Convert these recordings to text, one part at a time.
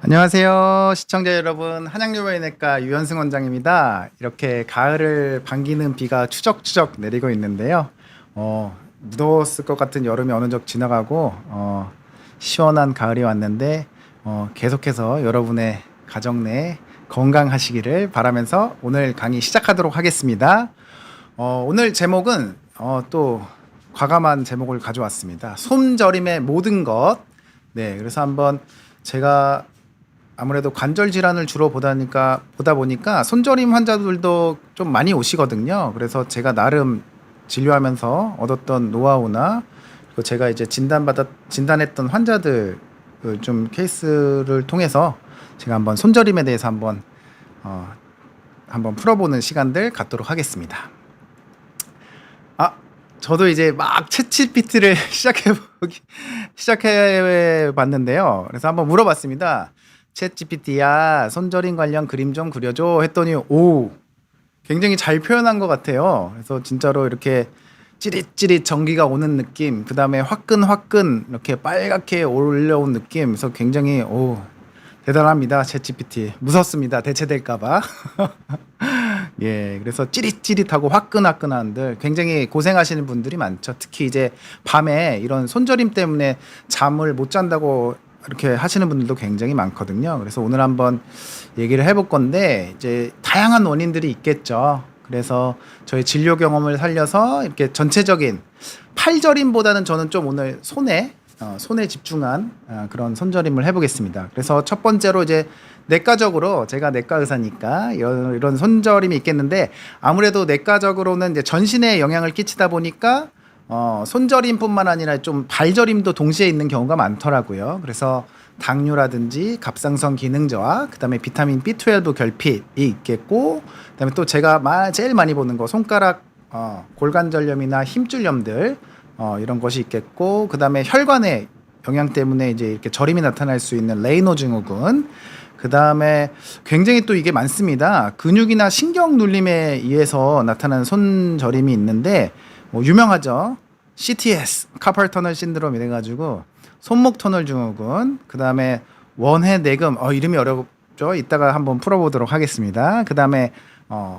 안녕하세요. 시청자 여러분. 한양요법의내과 유현승 원장입니다. 이렇게 가을을 반기는 비가 추적추적 내리고 있는데요. 무더웠을 것 같은 여름이 어느 정도 지나가고 시원한 가을이 왔는데 계속해서 여러분의 가정 내 건강하시기를 바라면서 오늘 강의 시작하도록 하겠습니다. 오늘 제목은 또 과감한 제목을 가져왔습니다. 솜저림의 모든 것. 네, 그래서 한번 제가 아무래도 관절 질환을 주로 보다 보니까 손저림 환자들도 좀 많이 오시거든요. 그래서 제가 나름 진료하면서 얻었던 노하우나 그리고 제가 이제 진단했던 환자들 좀 케이스를 통해서 제가 한번 손저림에 대해서 한번 풀어보는 시간들 갖도록 하겠습니다. 저도 이제 막 챗GPT를 시작해 봤는데요. 그래서 한번 물어봤습니다. 챗GPT야, 손저림 관련 그림 좀 그려줘 했더니 굉장히 잘 표현한 것 같아요. 그래서 진짜로 이렇게 찌릿찌릿 전기가 오는 느낌, 그 다음에 화끈화끈 이렇게 빨갛게 올려온 느낌. 그래서 굉장히 대단합니다. 챗GPT. 무섭습니다. 대체될까봐. 예, 그래서 찌릿찌릿하고 화끈화끈한들 굉장히 고생하시는 분들이 많죠. 특히 이제 밤에 이런 손저림 때문에 잠을 못 잔다고 이렇게 하시는 분들도 굉장히 많거든요. 그래서 오늘 한번 얘기를 해볼 건데 이제 다양한 원인들이 있겠죠. 그래서 저희 진료 경험을 살려서 이렇게 전체적인 팔저림보다는 저는 좀 오늘 손에 집중한 그런 손저림을 해보겠습니다. 그래서 첫 번째로 이제 내과적으로 제가 내과 의사니까 이런 손저림이 있겠는데 아무래도 내과적으로는 이제 전신에 영향을 끼치다 보니까 손저림뿐만 아니라 좀 발저림도 동시에 있는 경우가 많더라고요. 그래서 당뇨라든지 갑상선 기능 저하, 그다음에 비타민 B12 결핍이 있겠고, 그다음에 또 제가 제일 많이 보는 거 손가락 골관절염이나 힘줄염들 이런 것이 있겠고, 그다음에 혈관의 영향 때문에 이제 이렇게 저림이 나타날 수 있는 레이노 증후군. 그다음에 굉장히 또 이게 많습니다. 근육이나 신경 눌림에 의해서 나타나는 손저림이 있는데 유명하죠. CTS, 카팔 터널 신드롬 이래가지고 손목 터널 증후군, 그 다음에 원해 내금, 이름이 어렵죠. 이따가 한번 풀어보도록 하겠습니다. 그 다음에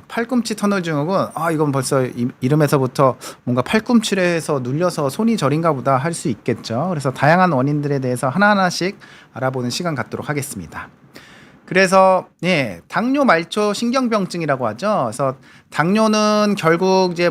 팔꿈치 터널 증후군, 이건 벌써 이름에서부터 뭔가 팔꿈치를 해서 눌려서 손이 저린가 보다 할 수 있겠죠. 그래서 다양한 원인들에 대해서 하나하나씩 알아보는 시간 갖도록 하겠습니다. 그래서 당뇨 말초 신경병증이라고 하죠. 그래서 당뇨는 결국 이제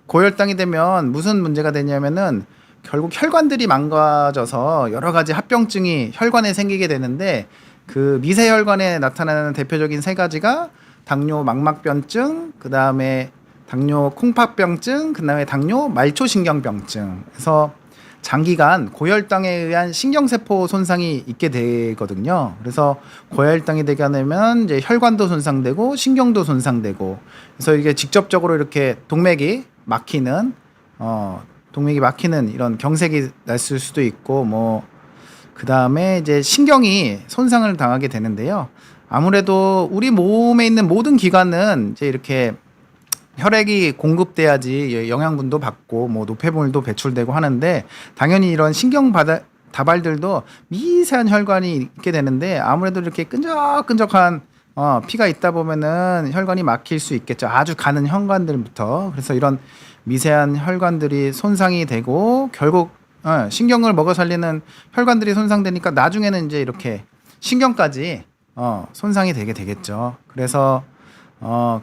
고혈당이 되면 무슨 문제가 되냐면은 결국 혈관들이 망가져서 여러 가지 합병증이 혈관에 생기게 되는데 그 미세혈관에 나타나는 대표적인 세 가지가 당뇨 망막병증, 그 다음에 당뇨 콩팥병증, 그 다음에 당뇨 말초신경병증. 그래서 장기간 고혈당에 의한 신경세포 손상이 있게 되거든요. 그래서 고혈당이 되게 되면 이제 혈관도 손상되고 신경도 손상되고, 그래서 이게 직접적으로 이렇게 동맥이 막히는 이런 경색이 났을 수도 있고, 그 다음에 이제 신경이 손상을 당하게 되는데요. 아무래도 우리 몸에 있는 모든 기관은 이제 이렇게 혈액이 공급돼야지 영양분도 받고 노폐물도 배출되고 하는데, 당연히 이런 다발들도 미세한 혈관이 있게 되는데 아무래도 이렇게 끈적끈적한 피가 있다 보면은 혈관이 막힐 수 있겠죠. 아주 가는 혈관들부터. 그래서 이런 미세한 혈관들이 손상이 되고 결국 신경을 먹어 살리는 혈관들이 손상되니까 나중에는 이제 이렇게 신경까지 손상이 되게 되겠죠. 그래서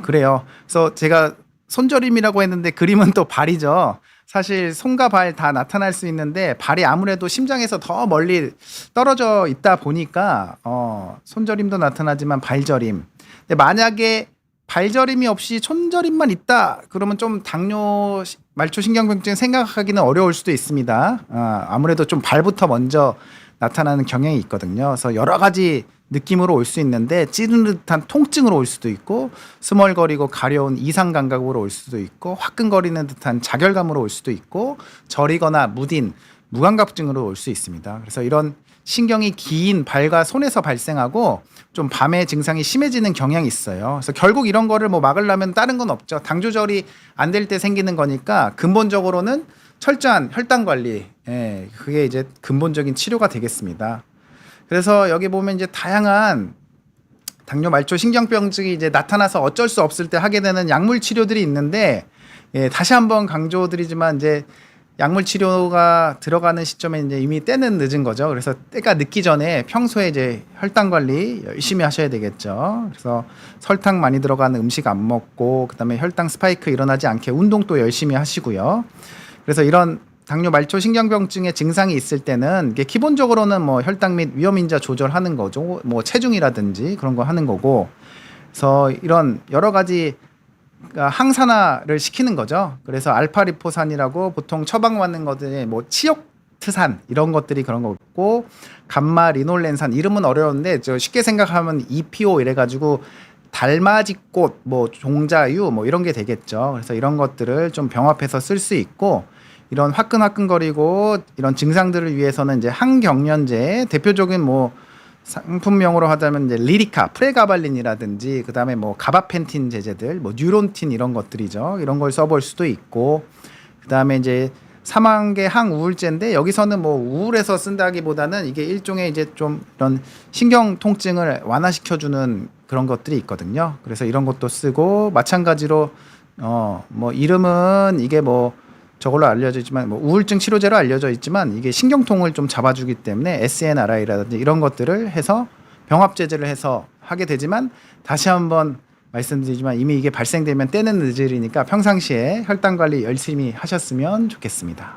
그래요. 그래서 제가 손저림이라고 했는데 그림은 또 발이죠. 사실 손과 발 다 나타날 수 있는데 발이 아무래도 심장에서 더 멀리 떨어져 있다 보니까 손저림도 나타나지만 발저림. 근데 만약에 발저림이 없이 손저림만 있다 그러면 좀 당뇨 말초신경병증 생각하기는 어려울 수도 있습니다. 아무래도 좀 발부터 먼저 나타나는 경향이 있거든요. 그래서 여러 가지 느낌으로 올 수 있는데 찌르듯한 통증으로 올 수도 있고, 스멀거리고 가려운 이상 감각으로 올 수도 있고, 화끈거리는 듯한 자결감으로 올 수도 있고, 저리거나 무딘 무감각증으로 올 수 있습니다. 그래서 이런 신경이 긴 발과 손에서 발생하고 좀 밤에 증상이 심해지는 경향이 있어요. 그래서 결국 이런 거를 막으려면 다른 건 없죠. 당 조절이 안 될 때 생기는 거니까 근본적으로는 철저한 혈당 관리, 그게 이제 근본적인 치료가 되겠습니다. 그래서 여기 보면 이제 다양한 당뇨 말초 신경병증이 이제 나타나서 어쩔 수 없을 때 하게 되는 약물 치료들이 있는데, 예, 다시 한번 강조드리지만 이제 약물 치료가 들어가는 시점에 이제 이미 때는 늦은 거죠. 그래서 때가 늦기 전에 평소에 이제 혈당 관리 열심히 하셔야 되겠죠. 그래서 설탕 많이 들어가는 음식 안 먹고, 그다음에 혈당 스파이크 일어나지 않게 운동도 열심히 하시고요. 그래서 이런 당뇨 말초 신경병증의 증상이 있을 때는 이게 기본적으로는 뭐 혈당 및 위험인자 조절하는 거죠. 뭐 체중이라든지 그런 거 하는 거고. 그래서 이런 여러 가지 항산화를 시키는 거죠. 그래서 알파리포산이라고 보통 처방받는 것들이 뭐 치옥트산 이런 것들이 그런 거 있고, 감마 리놀렌산, 이름은 어려운데 저 쉽게 생각하면 EPO 이래가지고 달맞이꽃, 뭐 종자유 뭐 이런 게 되겠죠. 그래서 이런 것들을 좀 병합해서 쓸 수 있고, 이런 화끈화끈거리고 이런 증상들을 위해서는 이제 항경련제, 대표적인 뭐 상품명으로 하자면 이제 리리카, 프레가발린이라든지 그다음에 뭐 가바펜틴 제제들, 뭐 뉴론틴 이런 것들이죠. 이런 걸 써볼 수도 있고, 그다음에 이제 사망계 항우울제인데 여기서는 뭐 우울해서 쓴다기보다는 이게 일종의 이제 좀 이런 신경 통증을 완화시켜주는 그런 것들이 있거든요. 그래서 이런 것도 쓰고, 마찬가지로 뭐 이름은 이게 뭐 저걸로 알려져 있지만 뭐 우울증 치료제로 알려져 있지만 이게 신경통을 좀 잡아주기 때문에 SNRI라든지 이런 것들을 해서 병합 제제를 해서 하게 되지만, 다시 한번 말씀드리지만 이미 이게 발생되면 때는 늦으니까 평상시에 혈당 관리 열심히 하셨으면 좋겠습니다.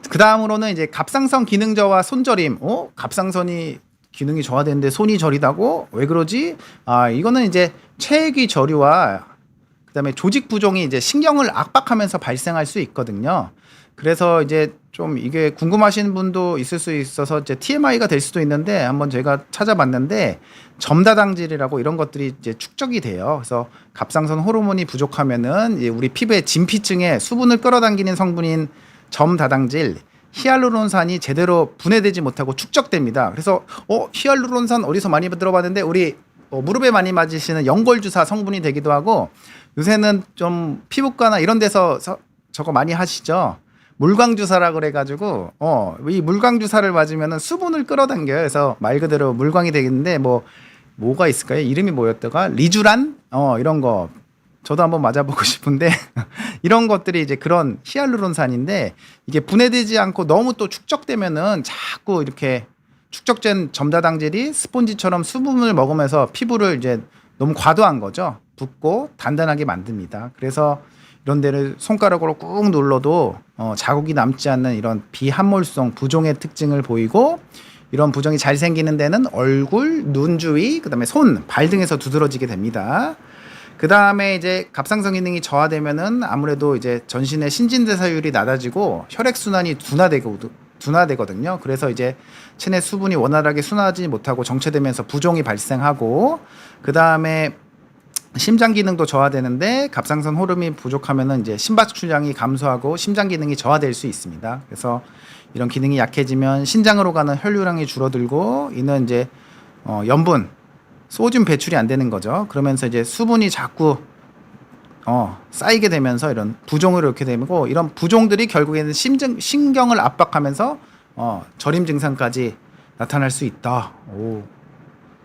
그 다음으로는 이제 갑상선 기능 저하 손저림. 갑상선이 기능이 저하되는데 손이 저리다고? 왜 그러지? 이거는 이제 체액이 저리와 그다음에 조직 부종이 이제 신경을 압박하면서 발생할 수 있거든요. 그래서 이제 좀 이게 궁금하신 분도 있을 수 있어서 이제 TMI가 될 수도 있는데, 한번 제가 찾아봤는데 점다당질이라고 이런 것들이 이제 축적이 돼요. 그래서 갑상선 호르몬이 부족하면은 이제 우리 피부의 진피층에 수분을 끌어당기는 성분인 점다당질, 히알루론산이 제대로 분해되지 못하고 축적됩니다. 그래서 히알루론산 어디서 많이 들어봤는데 우리 무릎에 많이 맞으시는 연골주사 성분이 되기도 하고, 요새는 좀 피부과나 이런 데서 저거 많이 하시죠. 물광주사라 그래가지고 이 물광주사를 맞으면 수분을 끌어당겨요. 그래서 말 그대로 물광이 되겠는데 뭐가 있을까요? 이름이 뭐였다가 리주란 이런 거 저도 한번 맞아보고 싶은데 이런 것들이 이제 그런 히알루론산인데, 이게 분해되지 않고 너무 또 축적되면은 자꾸 이렇게 축적된 점다당질이 스폰지처럼 수분을 먹으면서 피부를 이제 너무 과도한 거죠. 붓고 단단하게 만듭니다. 그래서 이런 데를 손가락으로 꾹 눌러도 자국이 남지 않는 이런 비함몰성 부종의 특징을 보이고, 이런 부종이 잘 생기는 데는 얼굴, 눈 주위, 그다음에 손, 발 등에서 두드러지게 됩니다. 그 다음에 이제 갑상선 기능이 저하되면은 아무래도 이제 전신의 신진대사율이 낮아지고 혈액순환이 둔화되거든요. 그래서 이제 체내 수분이 원활하게 순환하지 못하고 정체되면서 부종이 발생하고, 그 다음에 심장 기능도 저하되는데 갑상선 호르몬이 부족하면은 이제 심박출량이 감소하고 심장 기능이 저하될 수 있습니다. 그래서 이런 기능이 약해지면 신장으로 가는 혈류량이 줄어들고, 이는 이제 염분, 소듐 배출이 안 되는 거죠. 그러면서 이제 수분이 자꾸 쌓이게 되면서 이런 부종으로 이렇게 되고, 이런 부종들이 결국에는 신경을 압박하면서 저림 증상까지 나타날 수 있다.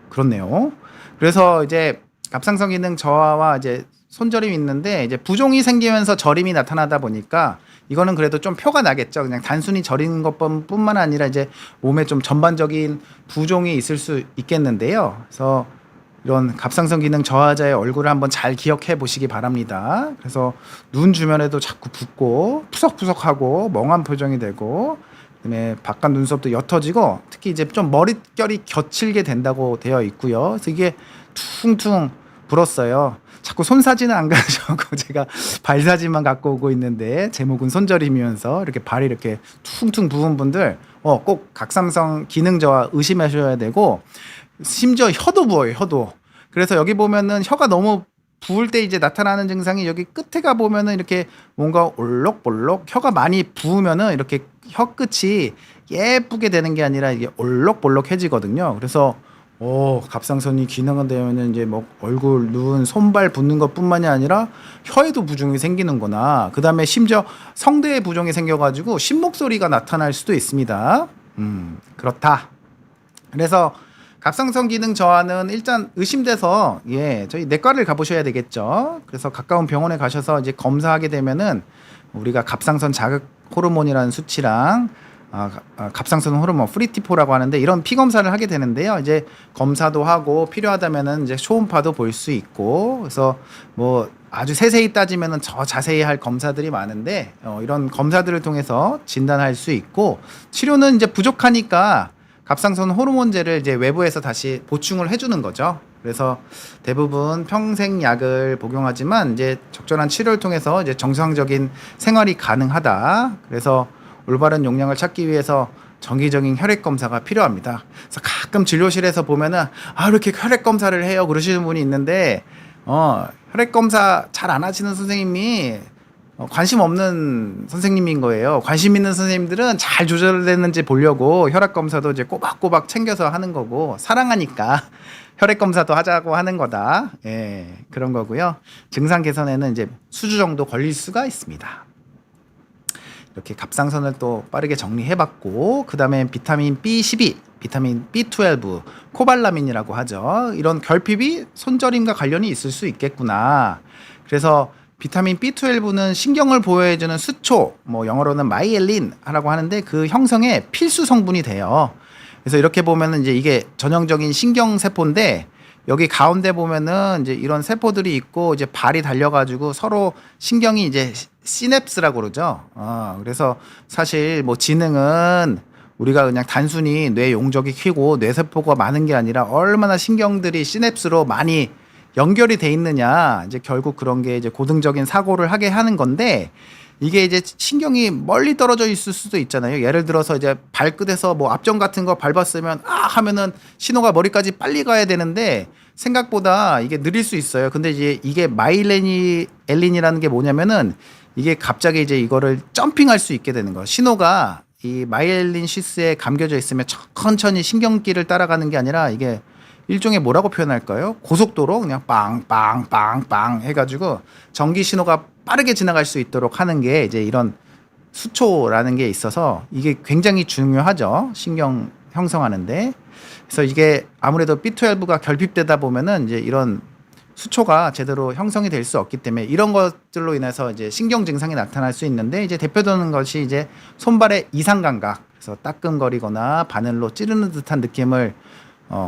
그렇네요. 그래서 이제 갑상선 기능 저하와 이제 손저림이 있는데, 이제 부종이 생기면서 저림이 나타나다 보니까 이거는 그래도 좀 표가 나겠죠. 그냥 단순히 저리는 것뿐만 아니라 이제 몸에 좀 전반적인 부종이 있을 수 있겠는데요. 그래서 이런 갑상선 기능 저하자의 얼굴을 한번 잘 기억해 보시기 바랍니다. 그래서 눈 주변에도 자꾸 붓고 푸석푸석하고 멍한 표정이 되고, 그다음에 바깥 눈썹도 옅어지고, 특히 이제 좀 머릿결이 겨칠게 된다고 되어 있고요. 그래서 이게 퉁퉁 불었어요. 자꾸 손 사진은 안 가져오고 제가 발 사진만 갖고 오고 있는데, 제목은 손저림이면서 이렇게 발이 이렇게 퉁퉁 부은 분들 꼭 갑상선 기능 저하 의심하셔야 되고, 심지어 혀도 부어요. 혀도. 그래서 여기 보면은 혀가 너무 부을 때 이제 나타나는 증상이, 여기 끝에 가 보면은 이렇게 뭔가 올록볼록, 혀가 많이 부으면은 이렇게 혀 끝이 예쁘게 되는 게 아니라 이게 올록볼록해지거든요. 그래서 갑상선이 기능은 되면은 이제 뭐 얼굴, 눈, 손발 붓는 것뿐만이 아니라 혀에도 부종이 생기는구나. 그 다음에 심지어 성대에 부종이 생겨가지고 신목소리가 나타날 수도 있습니다. 그렇다. 그래서 갑상선 기능 저하는 일단 의심돼서 저희 내과를 가보셔야 되겠죠. 그래서 가까운 병원에 가셔서 이제 검사하게 되면은 우리가 갑상선 자극 호르몬이라는 수치랑 갑상선 호르몬 프리티포라고 하는데 이런 피 검사를 하게 되는데요. 이제 검사도 하고 필요하다면은 이제 초음파도 볼 수 있고, 그래서 뭐 아주 세세히 따지면은 더 자세히 할 검사들이 많은데 이런 검사들을 통해서 진단할 수 있고, 치료는 이제 부족하니까 갑상선 호르몬제를 이제 외부에서 다시 보충을 해주는 거죠. 그래서 대부분 평생 약을 복용하지만 이제 적절한 치료를 통해서 이제 정상적인 생활이 가능하다. 그래서 올바른 용량을 찾기 위해서 정기적인 혈액 검사가 필요합니다. 그래서 가끔 진료실에서 보면은 왜 이렇게 혈액 검사를 해요 그러시는 분이 있는데 혈액 검사 잘 안 하시는 선생님이 관심 없는 선생님인 거예요. 관심 있는 선생님들은 잘 조절되는지 보려고 혈액 검사도 이제 꼬박꼬박 챙겨서 하는 거고, 사랑하니까 혈액 검사도 하자고 하는 거다. 그런 거고요. 증상 개선에는 이제 수주 정도 걸릴 수가 있습니다. 이렇게 갑상선을 또 빠르게 정리해봤고, 그 다음에 비타민 B12, 비타민 B12, 코발라민이라고 하죠. 이런 결핍이 손저림과 관련이 있을 수 있겠구나. 그래서 비타민 B12는 신경을 보호해주는 수초, 뭐 영어로는 마이엘린이라고 하는데 그 형성에 필수 성분이 돼요. 그래서 이렇게 보면은 이제 이게 전형적인 신경 세포인데, 여기 가운데 보면은 이제 이런 세포들이 있고 이제 발이 달려가지고 서로 신경이 이제 시냅스라고 그러죠. 그래서 사실 뭐 지능은 우리가 그냥 단순히 뇌 용적이 크고 뇌세포가 많은 게 아니라 얼마나 신경들이 시냅스로 많이 연결이 돼 있느냐, 이제 결국 그런 게 이제 고등적인 사고를 하게 하는 건데, 이게 이제 신경이 멀리 떨어져 있을 수도 있잖아요. 예를 들어서 이제 발끝에서 뭐 앞정 같은 거 밟았으면 하면은 신호가 머리까지 빨리 가야 되는데 생각보다 이게 느릴 수 있어요. 근데 이제 이게 마이엘린이라는 게 뭐냐면은 이게 갑자기 이제 이거를 점핑할 수 있게 되는 거예요. 신호가 이 마이엘린 시스에 감겨져 있으면 천천히 신경길을 따라가는 게 아니라 이게 일종의 뭐라고 표현할까요? 고속도로 그냥 빵빵빵빵 해가지고 전기 신호가 빠르게 지나갈 수 있도록 하는 게 이제 이런 수초라는 게 있어서 이게 굉장히 중요하죠. 신경 형성하는데. 그래서 이게 아무래도 B12가 결핍되다 보면은 이제 이런 수초가 제대로 형성이 될 수 없기 때문에 이런 것들로 인해서 이제 신경 증상이 나타날 수 있는데, 이제 대표되는 것이 이제 손발의 이상 감각, 그래서 따끔거리거나 바늘로 찌르는 듯한 느낌을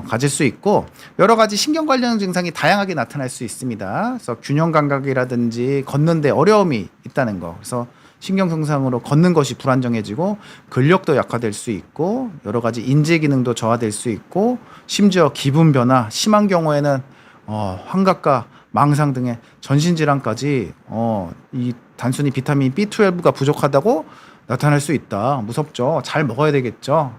가질 수 있고, 여러 가지 신경 관련 증상이 다양하게 나타날 수 있습니다. 그래서 균형 감각이라든지 걷는데 어려움이 있다는 거, 그래서 신경 증상으로 걷는 것이 불안정해지고 근력도 약화될 수 있고 여러 가지 인지 기능도 저하될 수 있고, 심지어 기분 변화, 심한 경우에는 환각과 망상 등의 전신 질환까지 이 단순히 비타민 B12가 부족하다고 나타날 수 있다. 무섭죠. 잘 먹어야 되겠죠.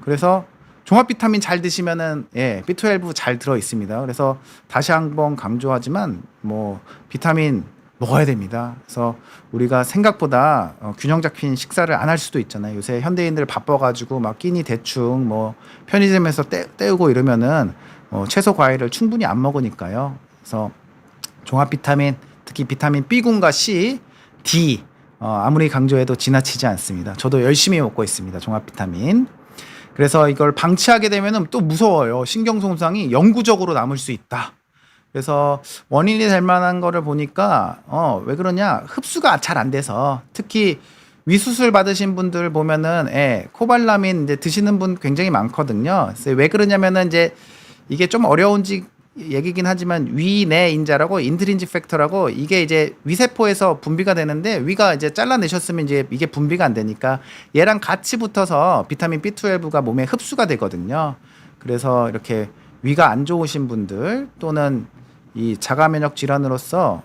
그래서 종합 비타민 잘 드시면은 B12 잘 들어 있습니다. 그래서 다시 한번 강조하지만 뭐 비타민 먹어야 됩니다. 그래서 우리가 생각보다 균형 잡힌 식사를 안 할 수도 있잖아요. 요새 현대인들 바빠가지고 막 끼니 대충 뭐 편의점에서 때우고 이러면은 채소 과일을 충분히 안 먹으니까요. 그래서 종합 비타민, 특히 비타민 B군과 C, D 아무리 강조해도 지나치지 않습니다. 저도 열심히 먹고 있습니다. 종합 비타민. 그래서 이걸 방치하게 되면은 또 무서워요. 신경 손상이 영구적으로 남을 수 있다. 그래서 원인이 될 만한 거를 보니까 왜 그러냐, 흡수가 잘 안 돼서, 특히 위수술 받으신 분들 보면은 코발라민 이제 드시는 분 굉장히 많거든요. 그래서 왜 그러냐면은 이제 이게 좀 어려운지 얘기긴 하지만 위내인자라고 인트린직 팩터라고, 이게 이제 위세포에서 분비가 되는데 위가 이제 잘라내셨으면 이제 이게 분비가 안 되니까 얘랑 같이 붙어서 비타민 B12가 몸에 흡수가 되거든요. 그래서 이렇게 위가 안 좋으신 분들 또는 이 자가 면역 질환으로서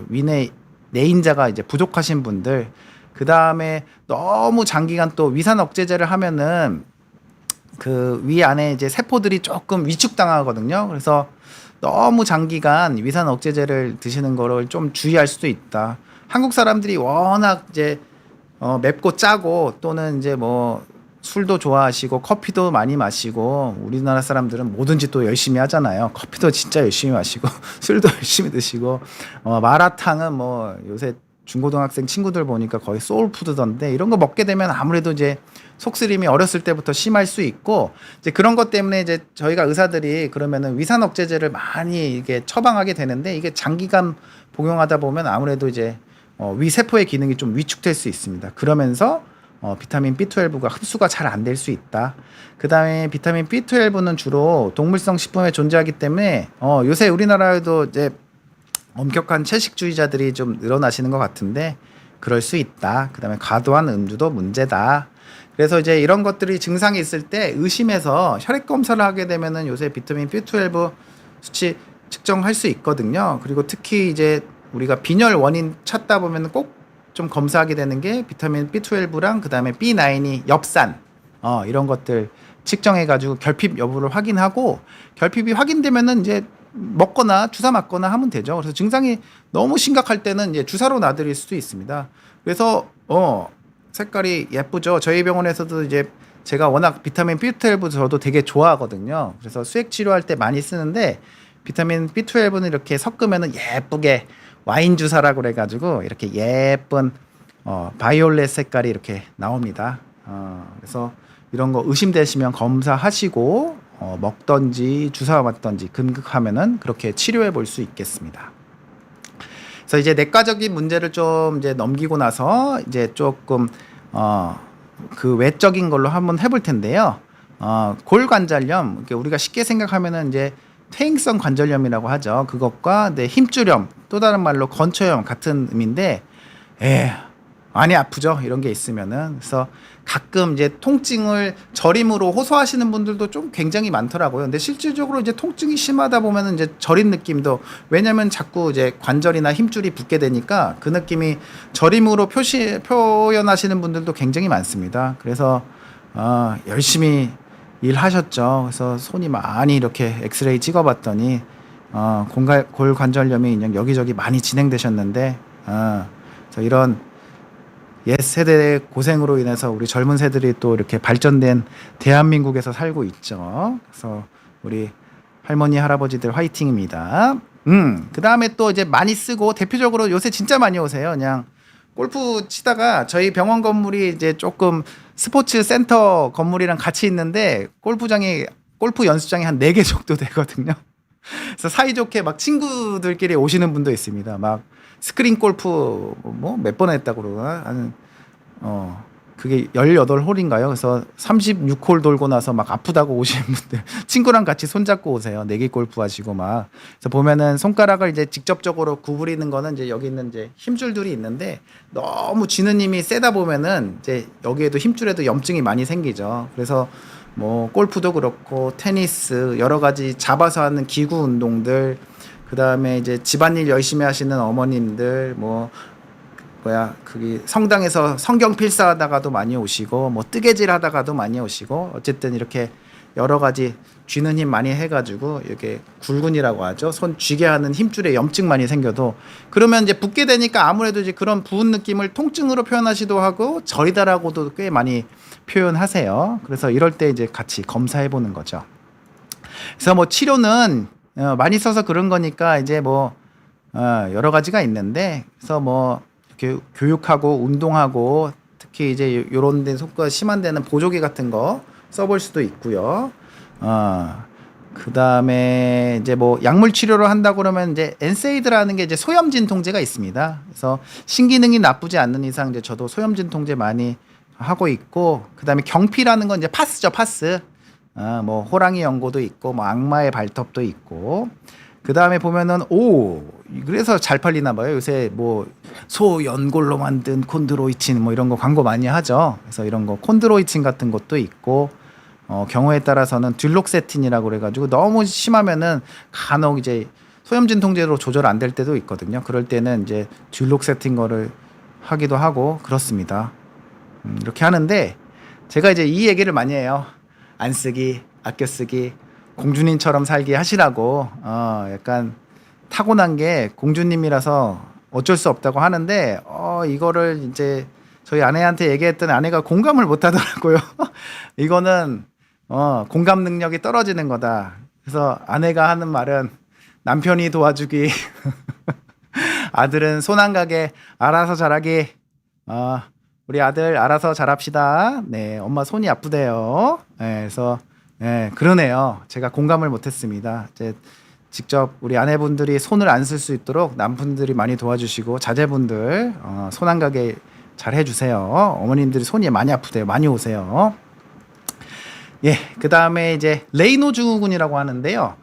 위내 내인자가 이제 부족하신 분들, 그 다음에 너무 장기간 또 위산 억제제를 하면은 그 위 안에 이제 세포들이 조금 위축당하거든요. 그래서 너무 장기간 위산 억제제를 드시는 거를 좀 주의할 수도 있다. 한국 사람들이 워낙 이제 맵고 짜고 또는 이제 뭐 술도 좋아하시고 커피도 많이 마시고, 우리나라 사람들은 뭐든지 또 열심히 하잖아요. 커피도 진짜 열심히 마시고 술도 열심히 드시고 마라탕은 뭐 요새 중고등학생 친구들 보니까 거의 소울푸드던데 이런 거 먹게 되면 아무래도 이제 속쓰림이 어렸을 때부터 심할 수 있고 이제 그런 것 때문에 이제 저희가 의사들이 그러면은 위산 억제제를 많이 이게 처방하게 되는데 이게 장기간 복용하다 보면 아무래도 이제 위 세포의 기능이 좀 위축될 수 있습니다. 그러면서 비타민 B12가 흡수가 잘 안 될 수 있다. 그 다음에 비타민 B12는 주로 동물성 식품에 존재하기 때문에 요새 우리나라에도 이제 엄격한 채식주의자들이 좀 늘어나시는 것 같은데 그럴 수 있다. 그 다음에 과도한 음주도 문제다. 그래서 이제 이런 것들이 증상이 있을 때 의심해서 혈액 검사를 하게 되면은 요새 비타민 B12 수치 측정할 수 있거든요. 그리고 특히 이제 우리가 빈혈 원인 찾다 보면 꼭 좀 검사하게 되는 게 비타민 B12랑 그 다음에 B9이 엽산 이런 것들 측정해가지고 결핍 여부를 확인하고 결핍이 확인되면은 이제 먹거나 주사 맞거나 하면 되죠. 그래서 증상이 너무 심각할 때는 이제 주사로 놔드릴 수도 있습니다. 그래서 색깔이 예쁘죠. 저희 병원에서도 이제 제가 워낙 비타민 B12 저도 되게 좋아하거든요. 그래서 수액 치료할 때 많이 쓰는데 비타민 B12는 이렇게 섞으면은 예쁘게 와인 주사라고 그래가지고 이렇게 예쁜 바이올렛 색깔이 이렇게 나옵니다. 그래서 이런 거 의심되시면 검사하시고 먹던지 주사 맞던지 금극하면은 그렇게 치료해 볼 수 있겠습니다. 그래서 이제 내과적인 문제를 좀 이제 넘기고 나서 이제 조금 그 외적인 걸로 한번 해볼 텐데요. 골관절염, 우리가 쉽게 생각하면은 이제 퇴행성 관절염이라고 하죠. 그것과 힘줄염, 또 다른 말로 건초염 같은 의미인데, 많이 아프죠. 이런 게 있으면은. 그래서 가끔 이제 통증을 저림으로 호소하시는 분들도 좀 굉장히 많더라고요. 근데 실질적으로 이제 통증이 심하다 보면은 이제 저린 느낌도, 왜냐면 자꾸 이제 관절이나 힘줄이 붓게 되니까 그 느낌이 저림으로 표현하시는 분들도 굉장히 많습니다. 그래서 열심히 일하셨죠. 그래서 손이 많이 이렇게 엑스레이 찍어봤더니 골관절염이 그냥 여기저기 많이 진행되셨는데 그래서 이런 옛 세대의 고생으로 인해서 우리 젊은 세들이 또 이렇게 발전된 대한민국에서 살고 있죠. 그래서 우리 할머니 할아버지들 화이팅입니다. 그 다음에 또 이제 많이 쓰고 대표적으로 요새 진짜 많이 오세요. 그냥 골프 치다가 저희 병원 건물이 이제 조금 스포츠 센터 건물이랑 같이 있는데 골프 연습장이 한 4개 정도 되거든요. 그래서 사이좋게 막 친구들끼리 오시는 분도 있습니다. 막 스크린 골프 뭐 몇 번 했다고 그러나 그게 18홀인가요? 그래서 36홀 돌고 나서 막 아프다고 오시는 분들 친구랑 같이 손잡고 오세요. 내기 골프 하시고 막. 그래서 보면은 손가락을 이제 직접적으로 구부리는 거는 이제 여기 있는 이제 힘줄들이 있는데 너무 쥐는 힘이 세다 보면은 이제 여기에도 힘줄에도 염증이 많이 생기죠. 그래서 뭐 골프도 그렇고 테니스 여러 가지 잡아서 하는 기구 운동들, 그 다음에 이제 집안일 열심히 하시는 어머님들, 그게 성당에서 성경 필사하다가도 많이 오시고, 뭐 뜨개질 하다가도 많이 오시고, 어쨌든 이렇게 여러 가지 쥐는 힘 많이 해가지고, 이렇게 굴근이라고 하죠. 손 쥐게 하는 힘줄에 염증 많이 생겨도, 그러면 이제 붓게 되니까 아무래도 이제 그런 부은 느낌을 통증으로 표현하시도 하고, 저리다라고도 꽤 많이 표현하세요. 그래서 이럴 때 이제 같이 검사해 보는 거죠. 그래서 뭐 치료는 많이 써서 그런 거니까 이제 뭐 여러 가지가 있는데, 그래서 뭐 이렇게 교육하고 운동하고 특히 이제 요런 데 속도가 심한 데는 보조개 같은 거 써볼 수도 있고요. 그 다음에 이제 뭐 약물 치료를 한다고 그러면 이제 엔세이드라는 게 이제 소염 진통제가 있습니다. 그래서 신기능이 나쁘지 않는 이상 이제 저도 소염 진통제 많이 하고 있고, 그 다음에 경피라는 건 이제 파스죠, 파스. 뭐 호랑이 연고도 있고 뭐 악마의 발톱도 있고, 그 다음에 보면은 그래서 잘 팔리나 봐요. 요새 뭐 소 연골로 만든 콘드로이친 뭐 이런 거 광고 많이 하죠. 그래서 이런 거 콘드로이친 같은 것도 있고, 경우에 따라서는 듀록세틴이라고 그래가지고 너무 심하면은 간혹 이제 소염 진통제로 조절 안 될 때도 있거든요. 그럴 때는 이제 듀록세틴 거를 하기도 하고 그렇습니다. 이렇게 하는데 제가 이제 이 얘기를 많이 해요. 안 쓰기, 아껴 쓰기, 공주님처럼 살기 하시라고. 약간 타고난 게 공주님이라서 어쩔 수 없다고 하는데 이거를 이제 저희 아내한테 얘기했더니 아내가 공감을 못 하더라고요. 이거는 공감 능력이 떨어지는 거다. 그래서 아내가 하는 말은 남편이 도와주기 아들은 손 안 가게 알아서 자라기. 우리 아들 알아서 자랍시다. 네, 엄마 손이 아프대요. 네, 그래서 네, 그러네요. 제가 공감을 못했습니다. 이제 직접 우리 아내분들이 손을 안 쓸 수 있도록 남분들이 많이 도와주시고 자제분들 손 안 가게 잘 해주세요. 어머님들이 손이 많이 아프대요. 많이 오세요. 예, 그 다음에 이제 레이노 증후군이라고 하는데요.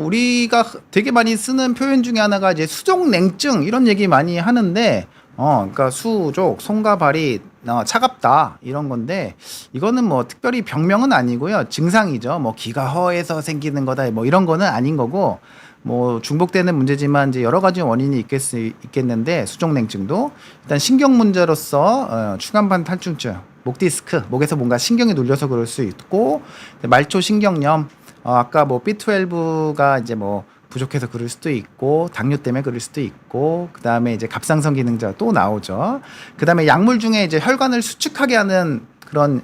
우리가 되게 많이 쓰는 표현 중에 하나가 이제 수족냉증 이런 얘기 많이 하는데, 그러니까 수족, 손과 발이 차갑다 이런 건데, 이거는 뭐 특별히 병명은 아니고요. 증상이죠. 뭐 기가 허해서 생기는 거다 뭐 이런 거는 아닌 거고, 뭐 중복되는 문제지만 이제 여러 가지 원인이 있겠는데 수족냉증도 일단 신경 문제로서 추간판 탈출증, 목 디스크, 목에서 뭔가 신경이 눌려서 그럴 수 있고 말초 신경염, 아까 뭐 B12가 이제 뭐 부족해서 그럴 수도 있고 당뇨 때문에 그럴 수도 있고 그다음에 이제 갑상선 기능자 또 나오죠. 그다음에 약물 중에 이제 혈관을 수축하게 하는 그런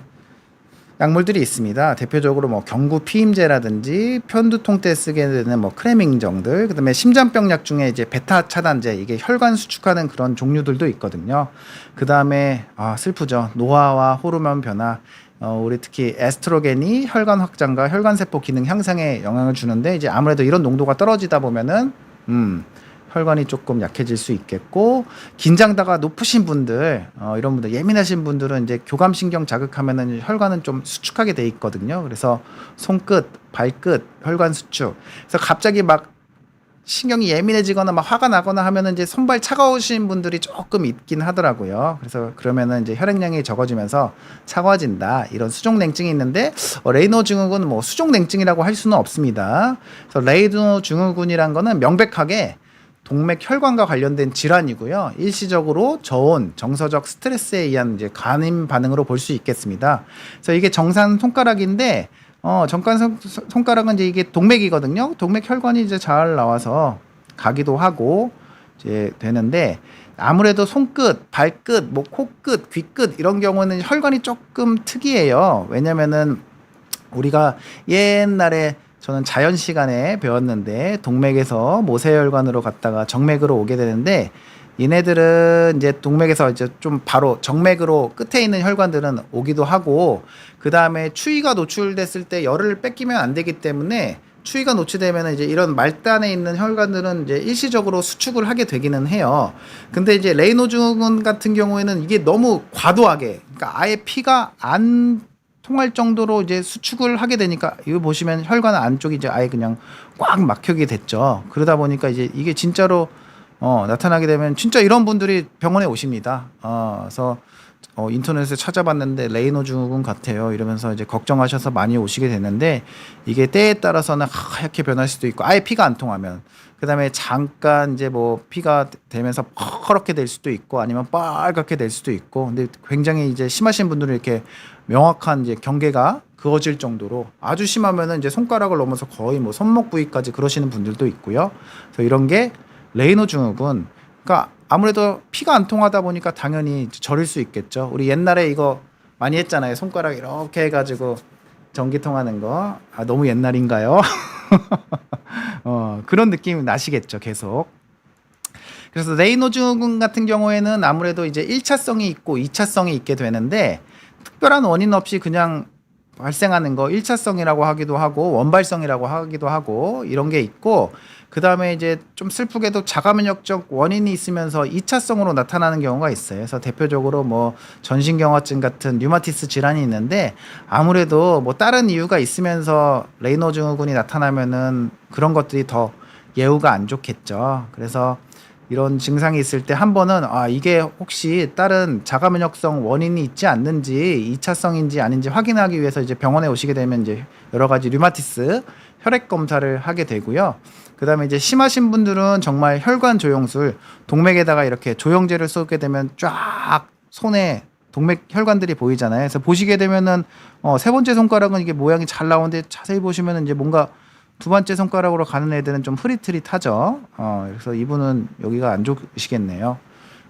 약물들이 있습니다. 대표적으로 뭐 경구 피임제라든지 편두통 때 쓰게 되는 뭐 크레밍정들, 그다음에 심장병 약 중에 이제 베타 차단제, 이게 혈관 수축하는 그런 종류들도 있거든요. 그다음에 슬프죠. 노화와 호르몬 변화. 우리 특히 에스트로겐이 혈관 확장과 혈관 세포 기능 향상에 영향을 주는데 이제 아무래도 이런 농도가 떨어지다 보면은 혈관이 조금 약해질 수 있겠고, 긴장도가 높으신 분들, 이런 분들, 예민하신 분들은 이제 교감신경 자극하면은 혈관은 좀 수축하게 돼 있거든요. 그래서 손끝, 발끝, 혈관 수축. 그래서 갑자기 막 신경이 예민해지거나 막 화가 나거나 하면은 이제 손발 차가우신 분들이 조금 있긴 하더라고요. 그래서 그러면은 이제 혈액량이 적어지면서 차가워진다. 이런 수족냉증이 있는데, 레이노 증후군은 뭐 수족냉증이라고 할 수는 없습니다. 그래서 레이노 증후군이란 거는 명백하게 동맥 혈관과 관련된 질환이고요. 일시적으로 저온, 정서적 스트레스에 의한 이제 간임 반응으로 볼 수 있겠습니다. 그래서 이게 정상 손가락인데, 정관 손가락은 이제 이게 동맥이거든요. 동맥 혈관이 이제 잘 나와서 가기도 하고 이제 되는데, 아무래도 손끝, 발끝, 뭐 코끝, 귀끝 이런 경우는 혈관이 조금 특이해요. 왜냐면은 우리가 옛날에 저는 자연 시간에 배웠는데 동맥에서 모세혈관으로 갔다가 정맥으로 오게 되는데, 얘네들은 이제 동맥에서 이제 좀 바로 정맥으로 끝에 있는 혈관들은 오기도 하고, 그 다음에 추위가 노출됐을 때 열을 뺏기면 안 되기 때문에 추위가 노출되면 이제 이런 말단에 있는 혈관들은 이제 일시적으로 수축을 하게 되기는 해요. 근데 이제 레이노 증후군 같은 경우에는 이게 너무 과도하게, 그러니까 아예 피가 안 통할 정도로 이제 수축을 하게 되니까, 이거 보시면 혈관 안쪽이 이제 아예 그냥 꽉 막히게 됐죠. 그러다 보니까 이제 이게 진짜로 나타나게 되면 진짜 이런 분들이 병원에 오십니다. 그래서 인터넷에 찾아봤는데 레이노 증후군 같아요 이러면서 이제 걱정하셔서 많이 오시게 되는데, 이게 때에 따라서는 하얗게 변할 수도 있고 아예 피가 안 통하면, 그 다음에 잠깐 이제 뭐 피가 되면서 퍼렇게 될 수도 있고 아니면 빨갛게 될 수도 있고, 근데 굉장히 이제 심하신 분들은 이렇게 명확한 이제 경계가 그어질 정도로, 아주 심하면은 이제 손가락을 넘어서 거의 뭐 손목 부위까지 그러시는 분들도 있고요. 그래서 이런 게 레이노 증후군. 그러니까 아무래도 피가 안 통하다 보니까 당연히 저릴 수 있겠죠. 우리 옛날에 이거 많이 했잖아요. 손가락 이렇게 해가지고 전기 통하는 거. 너무 옛날인가요? 그런 느낌이 나시겠죠, 계속. 그래서 레이노 증후군 같은 경우에는 아무래도 이제 1차성이 있고 2차성이 있게 되는데, 특별한 원인 없이 그냥 발생하는 거 1차성이라고 하기도 하고 원발성이라고 하기도 하고 이런 게 있고, 그 다음에 이제 좀 슬프게도 자가면역적 원인이 있으면서 2차성으로 나타나는 경우가 있어요. 그래서 대표적으로 뭐 전신경화증 같은 류마티스 질환이 있는데, 아무래도 뭐 다른 이유가 있으면서 레이노 증후군이 나타나면은 그런 것들이 더 예후가 안 좋겠죠. 그래서 이런 증상이 있을 때 한 번은 이게 혹시 다른 자가면역성 원인이 있지 않는지, 2차성인지 아닌지 확인하기 위해서 이제 병원에 오시게 되면 이제 여러 가지 류마티스 혈액 검사를 하게 되고요. 그 다음에 이제 심하신 분들은 정말 혈관 조영술, 동맥에다가 이렇게 조영제를 쏘게 되면 쫙 손에 동맥 혈관들이 보이잖아요. 그래서 보시게 되면은 세 번째 손가락은 이게 모양이 잘 나오는데, 자세히 보시면은 이제 뭔가 두 번째 손가락으로 가는 애들은 좀 흐릿흐릿하죠. 그래서 이분은 여기가 안 좋으시겠네요.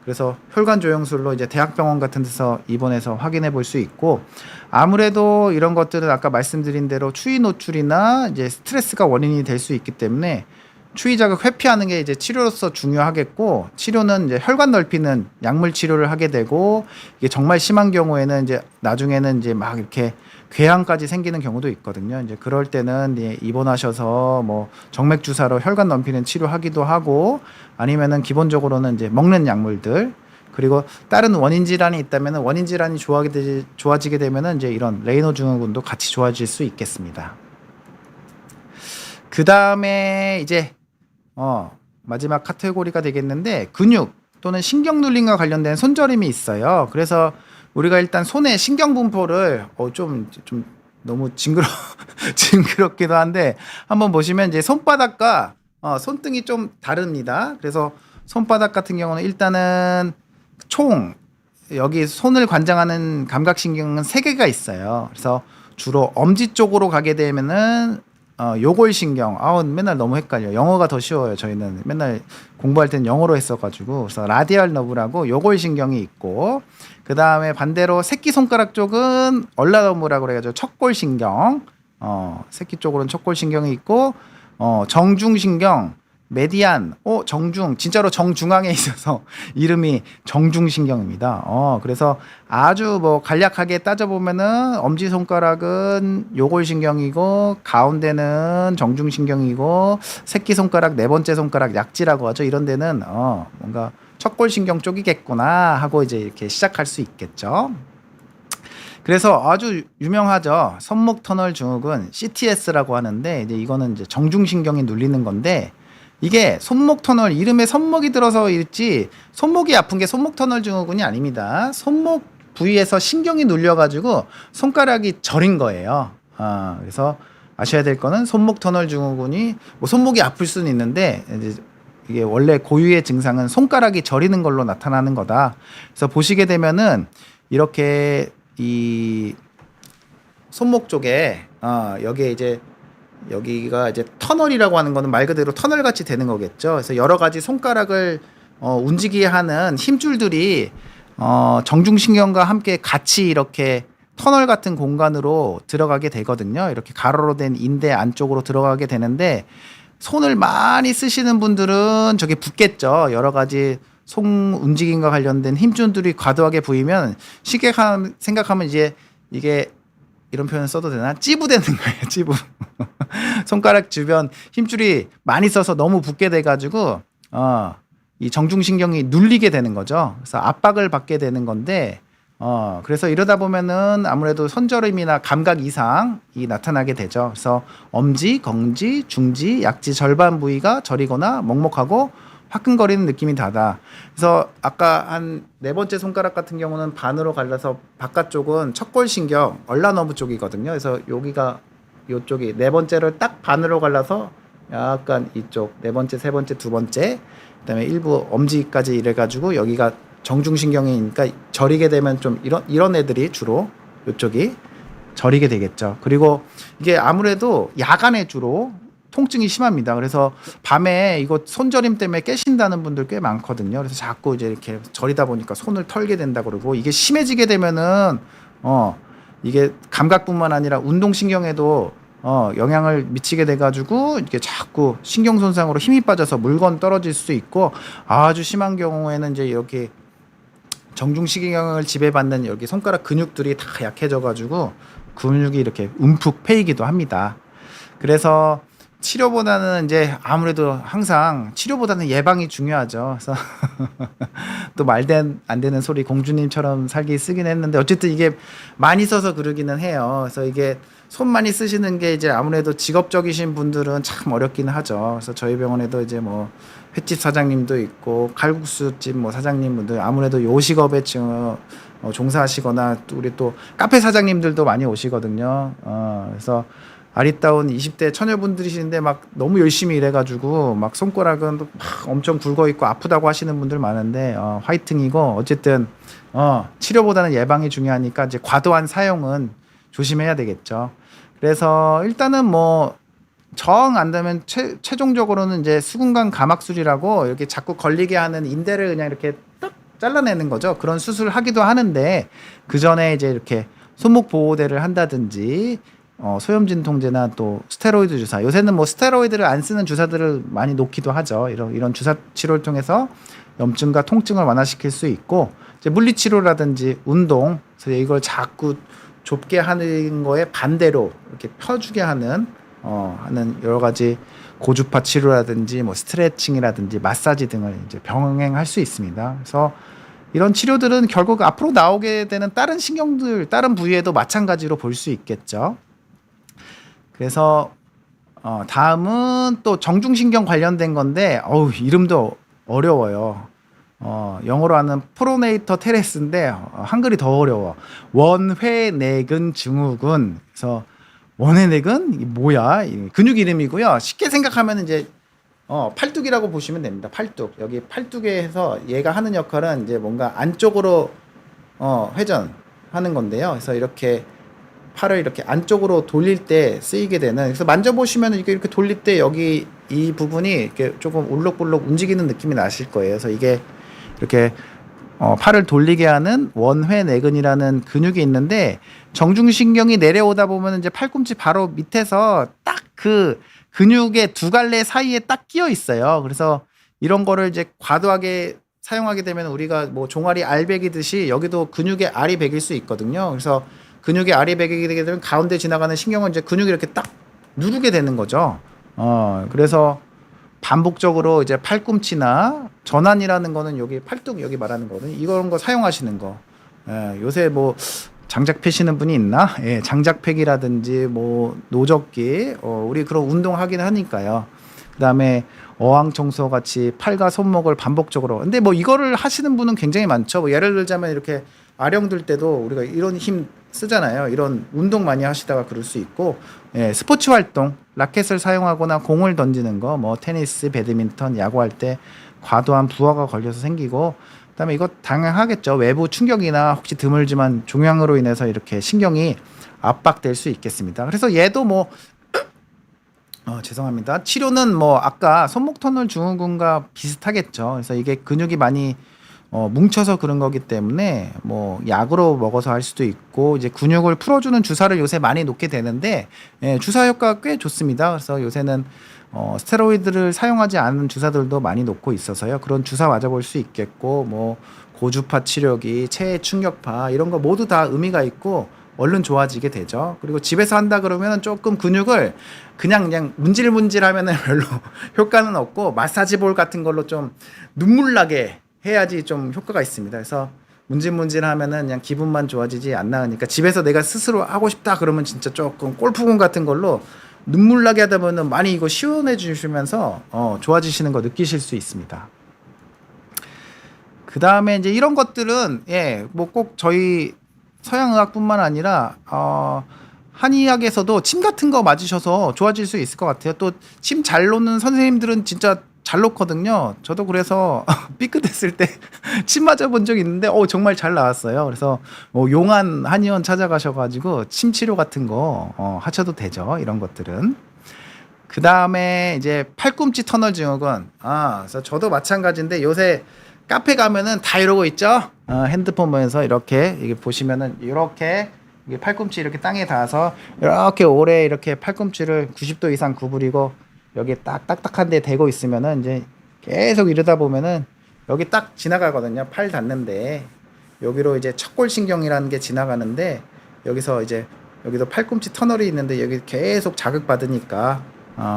그래서 혈관 조영술로 이제 대학병원 같은 데서 입원해서 확인해 볼 수 있고, 아무래도 이런 것들은 아까 말씀드린 대로 추위 노출이나 이제 스트레스가 원인이 될 수 있기 때문에 추위 자극 회피하는 게 이제 치료로서 중요하겠고, 치료는 이제 혈관 넓히는 약물 치료를 하게 되고, 이게 정말 심한 경우에는 이제 나중에는 이제 막 이렇게 궤양까지 생기는 경우도 있거든요. 이제 그럴 때는 이제 입원하셔서 뭐 정맥 주사로 혈관 넓히는 치료하기도 하고, 아니면은 기본적으로는 이제 먹는 약물들, 그리고 다른 원인 질환이 있다면 원인 질환이 좋아지게 되면은 이제 이런 레이노 증후군도 같이 좋아질 수 있겠습니다. 그 다음에 이제 마지막 카테고리가 되겠는데, 근육 또는 신경 눌림과 관련된 손저림이 있어요. 그래서 우리가 일단 손의 신경 분포를 좀 너무 징그럽기도 한데, 한번 보시면 이제 손바닥과 손등이 좀 다릅니다. 그래서 손바닥 같은 경우는 일단은 총 여기 손을 관장하는 감각신경은 3개가 있어요. 그래서 주로 엄지 쪽으로 가게 되면은 요골신경. 맨날 너무 헷갈려. 영어가 더 쉬워요. 저희는 맨날 공부할 때는 영어로 했어가지고. 그래서 라디얼 너브라고 요골신경이 있고, 그 다음에 반대로 새끼손가락 쪽은 얼라너브라고 그래가지고 척골신경. 새끼 쪽으로는 척골신경이 있고, 정중신경, 메디안, 정중, 진짜로 정중앙에 있어서 이름이 정중신경입니다. 그래서 아주 뭐 간략하게 따져보면은 엄지손가락은 요골신경이고, 가운데는 정중신경이고, 새끼손가락, 네 번째 손가락 약지라고 하죠. 이런 데는 뭔가 척골신경 쪽이겠구나 하고 이제 이렇게 시작할 수 있겠죠. 그래서 아주 유명하죠. 손목 터널 증후군, CTS라고 하는데, 이제 이거는 이제 정중신경이 눌리는 건데, 이게 손목 터널, 이름에 손목이 들어서 있지 손목이 아픈 게 손목 터널 증후군이 아닙니다. 손목 부위에서 신경이 눌려가지고 손가락이 저린 거예요. 그래서 아셔야 될 거는 손목 터널 증후군이 뭐 손목이 아플 수는 있는데, 이제 이게 원래 고유의 증상은 손가락이 저리는 걸로 나타나는 거다. 그래서 보시게 되면은 이렇게 이 손목 쪽에 여기에 이제 여기가 이제 터널이라고 하는 거는 말 그대로 터널 같이 되는 거겠죠. 그래서 여러 가지 손가락을 움직이게 하는 힘줄들이 정중신경과 함께 같이 이렇게 터널 같은 공간으로 들어가게 되거든요. 이렇게 가로로 된 인대 안쪽으로 들어가게 되는데, 손을 많이 쓰시는 분들은 저게 붓겠죠. 여러 가지 손 움직임과 관련된 힘줄들이 과도하게 보이면 쉽게 생각하면 이제 이게 이런 표현 써도 되나? 찌부되는 거예요. 찌부. 손가락 주변 힘줄이 많이 써서 너무 붓게 돼가지고 이 정중신경이 눌리게 되는 거죠. 그래서 압박을 받게 되는 건데, 그래서 이러다 보면은 아무래도 손저림이나 감각 이상이 나타나게 되죠. 그래서 엄지, 검지, 중지, 약지 절반 부위가 저리거나 먹먹하고 화끈거리는 느낌이 다다. 그래서 아까 한 네 번째 손가락 같은 경우는 반으로 갈라서 바깥쪽은 척골신경, 얼라너브 쪽이거든요. 그래서 여기가 이쪽이 네 번째를 딱 반으로 갈라서 약간 이쪽 네 번째, 세 번째, 두 번째, 그다음에 일부 엄지까지 이래가지고 여기가 정중신경이니까 저리게 되면 좀 이런 애들이 주로 이쪽이 저리게 되겠죠. 그리고 이게 아무래도 야간에 주로 통증이 심합니다. 그래서 밤에 이거 손저림 때문에 깨신다는 분들 꽤 많거든요. 그래서 자꾸 이제 이렇게 저리다 보니까 손을 털게 된다 그러고, 이게 심해지게 되면은 이게 감각뿐만 아니라 운동신경에도 영향을 미치게 돼가지고 이게 자꾸 신경 손상으로 힘이 빠져서 물건 떨어질 수 있고, 아주 심한 경우에는 이제 이렇게 정중신경을 지배받는 여기 손가락 근육들이 다 약해져가지고 근육이 이렇게 움푹 패이기도 합니다. 그래서 치료보다는 이제 아무래도 항상 치료보다는 예방이 중요하죠. 그래서 또 안 되는 소리 공주님처럼 살기 쓰긴 했는데, 어쨌든 이게 많이 써서 그러기는 해요. 그래서 이게 손 많이 쓰시는 게 이제 아무래도 직업적이신 분들은 참 어렵기는 하죠. 그래서 저희 병원에도 이제 뭐 횟집 사장님도 있고 칼국수집 뭐 사장님분들, 아무래도 요식업에 종사하시거나 또 우리 또 카페 사장님들도 많이 오시거든요. 그래서 아리따운 20대 처녀분들이신데 막 너무 열심히 일해가지고 막 손가락은 막 엄청 굵어 있고 아프다고 하시는 분들 많은데, 화이팅이고, 어쨌든 치료보다는 예방이 중요하니까 이제 과도한 사용은 조심해야 되겠죠. 그래서 일단은 뭐 정 안 되면 최종적으로는 이제 수근관 가막술이라고 이렇게 자꾸 걸리게 하는 인대를 그냥 이렇게 딱 잘라내는 거죠. 그런 수술을 하기도 하는데, 그 전에 이제 이렇게 손목 보호대를 한다든지 소염 진통제나 또 스테로이드 주사. 요새는 뭐 스테로이드를 안 쓰는 주사들을 많이 놓기도 하죠. 이런 주사 치료를 통해서 염증과 통증을 완화시킬 수 있고, 이제 물리치료라든지 운동, 그래서 이걸 자꾸 좁게 하는 거에 반대로 이렇게 펴주게 하는 여러 가지 고주파 치료라든지 뭐 스트레칭이라든지 마사지 등을 이제 병행할 수 있습니다. 그래서 이런 치료들은 결국 앞으로 나오게 되는 다른 신경들, 다른 부위에도 마찬가지로 볼 수 있겠죠. 그래서 다음은 또 정중신경 관련된 건데, 이름도 어려워요. 영어로 하는 프로네이터 테레스인데 한글이 더 어려워. 원회내근 증후군. 그래서 원회내근 이게 뭐야? 근육 이름이고요. 쉽게 생각하면 이제 팔뚝이라고 보시면 됩니다. 팔뚝. 여기 팔뚝에서 얘가 하는 역할은 이제 뭔가 안쪽으로 회전하는 건데요. 그래서 이렇게 팔을 이렇게 안쪽으로 돌릴 때 쓰이게 되는, 그래서 만져보시면 이렇게 돌릴 때 여기 이 부분이 이렇게 조금 울럭불럭 움직이는 느낌이 나실 거예요. 그래서 이게 이렇게 팔을 돌리게 하는 원회내근이라는 근육이 있는데, 정중신경이 내려오다 보면 이제 팔꿈치 바로 밑에서 딱 그 근육의 두 갈래 사이에 딱 끼어 있어요. 그래서 이런 거를 이제 과도하게 사용하게 되면 우리가 뭐 종아리 알배기듯이 여기도 근육의 알이 배길 수 있거든요. 그래서 근육의 알이 배기게 되게 되면 가운데 지나가는 신경은 이제 근육이 이렇게 딱 누르게 되는 거죠. 그래서 반복적으로 이제 팔꿈치나 전환이라는 거는 여기 팔뚝 여기 말하는 거거든요. 이런 거 사용하시는 거. 요새 뭐 장작 패시는 분이 있나? 예, 장작팩이라든지 뭐 노젓기, 우리 그런 운동 하긴 하니까요. 그다음에 어항 청소 같이 팔과 손목을 반복적으로. 근데 뭐 이거를 하시는 분은 굉장히 많죠. 뭐 예를 들자면 이렇게 아령 들 때도 우리가 이런 힘 쓰잖아요. 이런 운동 많이 하시다가 그럴 수 있고, 예, 스포츠 활동, 라켓을 사용하거나 공을 던지는 거, 뭐 테니스, 배드민턴, 야구할 때 과도한 부하가 걸려서 생기고, 그다음에 이거 당연하겠죠. 외부 충격이나 혹시 드물지만 종양으로 인해서 이렇게 신경이 압박될 수 있겠습니다. 그래서 얘도 뭐 죄송합니다. 치료는 뭐 아까 손목 터널 증후군과 비슷하겠죠. 그래서 이게 근육이 많이 뭉쳐서 그런 거기 때문에 뭐 약으로 먹어서 할 수도 있고, 이제 근육을 풀어주는 주사를 요새 많이 놓게 되는데, 예, 주사 효과가 꽤 좋습니다. 그래서 요새는 스테로이드를 사용하지 않은 주사들도 많이 놓고 있어서요. 그런 주사 맞아볼 수 있겠고, 뭐 고주파 치료기, 체해 충격파 이런 거 모두 다 의미가 있고 얼른 좋아지게 되죠. 그리고 집에서 한다 그러면 조금 근육을 그냥 문질문질 하면은 별로 효과는 없고, 마사지볼 같은 걸로 좀 눈물 나게 해야지 좀 효과가 있습니다. 그래서 문질문질 하면은 그냥 기분만 좋아지지 안 나으니까, 집에서 내가 스스로 하고 싶다 그러면 진짜 조금 골프공 같은 걸로 눈물 나게 하다 보면 많이 이거 시원해 주시면서 좋아지시는 거 느끼실 수 있습니다. 그 다음에 이제 이런 것들은, 예, 뭐 꼭 저희 서양의학뿐만 아니라 한의학에서도 침 같은 거 맞으셔서 좋아질 수 있을 것 같아요. 또 침 잘 놓는 선생님들은 진짜 잘 놓거든요. 저도 그래서 삐끗했을 때 침 맞아본 적 있는데 정말 잘 나왔어요. 그래서 용한 한의원 찾아가셔가지고 침 치료 같은 거 하셔도 되죠. 이런 것들은. 그 다음에 이제 팔꿈치 터널 증후군. 그래서 저도 마찬가지인데 요새 카페 가면은 다 이러고 있죠. 핸드폰 보면서 이렇게 이게 보시면은 이렇게 이게 팔꿈치 이렇게 땅에 닿아서 이렇게 오래 이렇게 팔꿈치를 90도 이상 구부리고 여기 딱 딱딱한 데 대고 있으면은 이제 계속 이러다 보면은 여기 딱 지나가거든요. 팔 닿는데 여기로 이제 척골신경이라는 게 지나가는데, 여기서 이제 여기도 팔꿈치 터널이 있는데 여기 계속 자극받으니까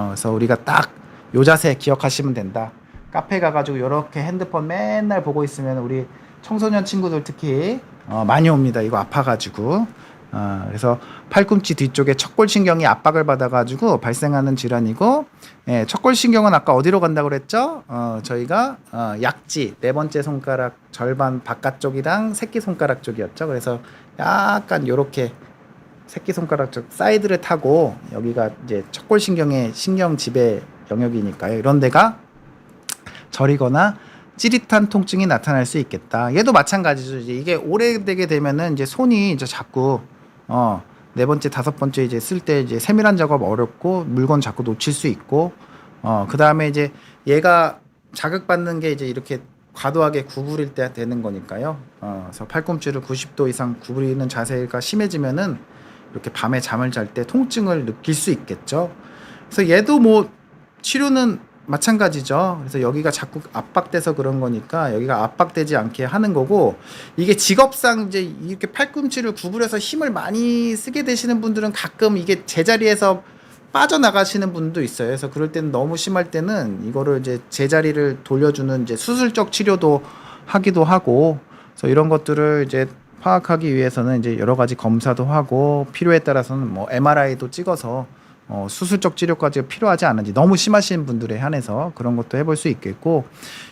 그래서 우리가 딱 요 자세 기억하시면 된다. 카페 가가지고 이렇게 핸드폰 맨날 보고 있으면 우리 청소년 친구들 특히 많이 옵니다. 이거 아파가지고. 그래서 팔꿈치 뒤쪽에 척골신경이 압박을 받아가지고 발생하는 질환이고, 예, 척골신경은 아까 어디로 간다고 그랬죠? 저희가 약지 네 번째 손가락 절반 바깥쪽이랑 새끼손가락 쪽이었죠. 그래서 약간 요렇게 새끼손가락 쪽 사이드를 타고 여기가 이제 척골신경의 신경 지배 영역이니까요. 이런 데가 저리거나 찌릿한 통증이 나타날 수 있겠다. 얘도 마찬가지죠. 이제 이게 오래되게 되면은 이제 손이 이제 자꾸 네 번째, 다섯 번째 이제 쓸 때 이제 세밀한 작업 어렵고 물건 자꾸 놓칠 수 있고, 그 다음에 이제 얘가 자극받는 게 이제 이렇게 과도하게 구부릴 때 되는 거니까요. 그래서 팔꿈치를 90도 이상 구부리는 자세가 심해지면은 이렇게 밤에 잠을 잘 때 통증을 느낄 수 있겠죠. 그래서 얘도 뭐 치료는 마찬가지죠. 그래서 여기가 자꾸 압박돼서 그런 거니까 여기가 압박되지 않게 하는 거고, 이게 직업상 이제 이렇게 팔꿈치를 구부려서 힘을 많이 쓰게 되시는 분들은 가끔 이게 제자리에서 빠져나가시는 분도 있어요. 그래서 그럴 때는 너무 심할 때는 이거를 이제 제자리를 돌려주는 이제 수술적 치료도 하기도 하고, 그래서 이런 것들을 이제 파악하기 위해서는 이제 여러 가지 검사도 하고, 필요에 따라서는 뭐 MRI도 찍어서 수술적 치료까지 필요하지 않은지, 너무 심하신 분들에 한해서 그런 것도 해볼 수 있겠고,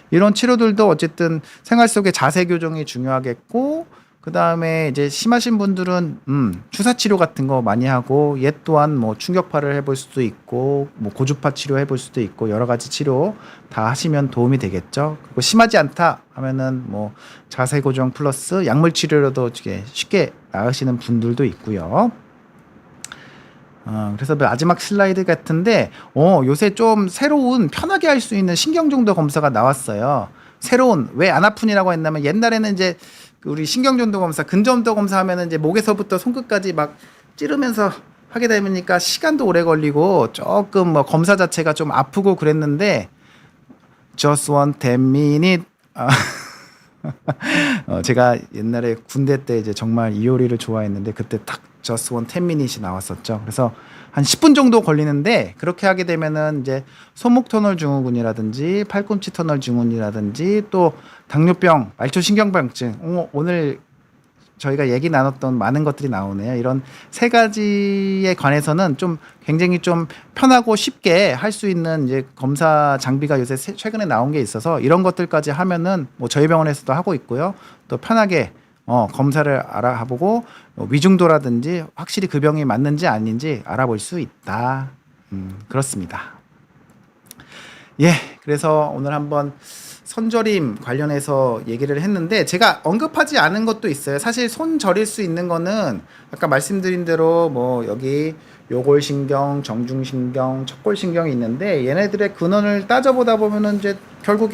이런 치료들도 어쨌든 생활 속의 자세 교정이 중요하겠고, 그 다음에 이제 심하신 분들은 주사 치료 같은 거 많이 하고, 얘 또한 뭐 충격파를 해볼 수도 있고, 뭐 고주파 치료 해볼 수도 있고, 여러 가지 치료 다 하시면 도움이 되겠죠. 그리고 심하지 않다 하면은 뭐 자세 교정 플러스 약물 치료로도 쉽게 나으시는 분들도 있고요. 그래서 마지막 슬라이드 같은데, 요새 좀 새로운 편하게 할 수 있는 신경정도 검사가 나왔어요. 새로운, 왜 안 아프니라고 했냐면, 옛날에는 이제 우리 신경전도 검사, 근점도 검사 하면은 이제 목에서부터 손끝까지 막 찌르면서 하게 되니까 시간도 오래 걸리고 조금 뭐 검사 자체가 좀 아프고 그랬는데, just one 10 minute. 제가 옛날에 군대 때 이제 정말 이 요리를 좋아했는데, 그때 딱 just one 10 minute이 나왔었죠. 그래서 한 10분 정도 걸리는데, 그렇게 하게 되면은 이제 손목 터널 증후군이라든지 팔꿈치 터널 증후군이라든지 또 당뇨병, 말초신경병증, 오늘 저희가 얘기 나눴던 많은 것들이 나오네요. 이런 세 가지에 관해서는 좀 굉장히 좀 편하고 쉽게 할 수 있는 이제 검사 장비가 요새 최근에 나온 게 있어서, 이런 것들까지 하면은 뭐 저희 병원에서도 하고 있고요. 또 편하게 검사를 알아보고 위중도라든지 확실히 그 병이 맞는지 아닌지 알아볼 수 있다. 그렇습니다. 예, 그래서 오늘 한번 손저림 관련해서 얘기를 했는데, 제가 언급하지 않은 것도 있어요. 사실 손 저릴 수 있는 거는 아까 말씀드린 대로 뭐 여기 요골신경, 정중신경, 척골신경이 있는데, 얘네들의 근원을 따져보다 보면은 이제 결국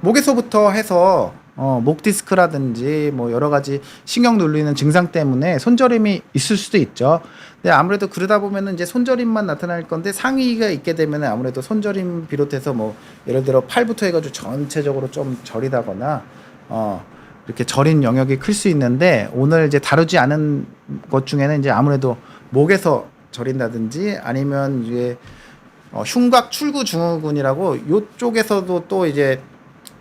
목에서부터 해서 목 디스크라든지 뭐 여러 가지 신경 눌리는 증상 때문에 손저림이 있을 수도 있죠. 근데 아무래도 그러다 보면은 이제 손저림만 나타날 건데, 상위가 있게 되면은 아무래도 손저림 비롯해서 뭐 예를 들어 팔부터 해가지고 전체적으로 좀 저리다거나 이렇게 저린 영역이 클 수 있는데, 오늘 이제 다루지 않은 것 중에는 이제 아무래도 목에서 저린다든지 아니면 이제 흉곽 출구 증후군이라고 요쪽에서도 또 이제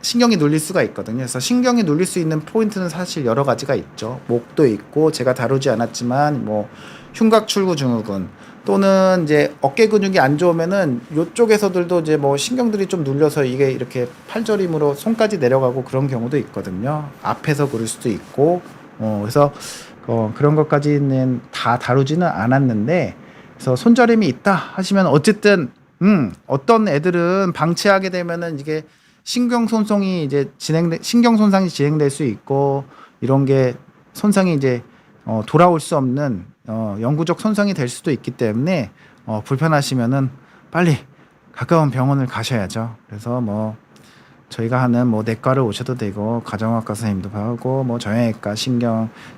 신경이 눌릴 수가 있거든요. 그래서 신경이 눌릴 수 있는 포인트는 사실 여러 가지가 있죠. 목도 있고, 제가 다루지 않았지만 뭐 흉곽 출구 증후군, 또는 이제 어깨 근육이 안 좋으면은 요쪽에서들도 이제 뭐 신경들이 좀 눌려서 이게 이렇게 팔저림으로 손까지 내려가고 그런 경우도 있거든요. 앞에서 그럴 수도 있고, 그래서 그런 것까지는 다 다루지는 않았는데, 그래서 손저림이 있다 하시면 어쨌든 어떤 애들은 방치하게 되면은 이게 신경 손상이 진행될 수 있고, 이런 게 손상이 이제 돌아올 수 없는 영구적 손상이 될 수도 있기 때문에 불편하시면은 빨리 가까운 병원을 가셔야죠. 그래서 뭐 저희가 하는 뭐 내과를 오셔도 되고, 가정학과 선생님도 하고, 뭐 정형외과,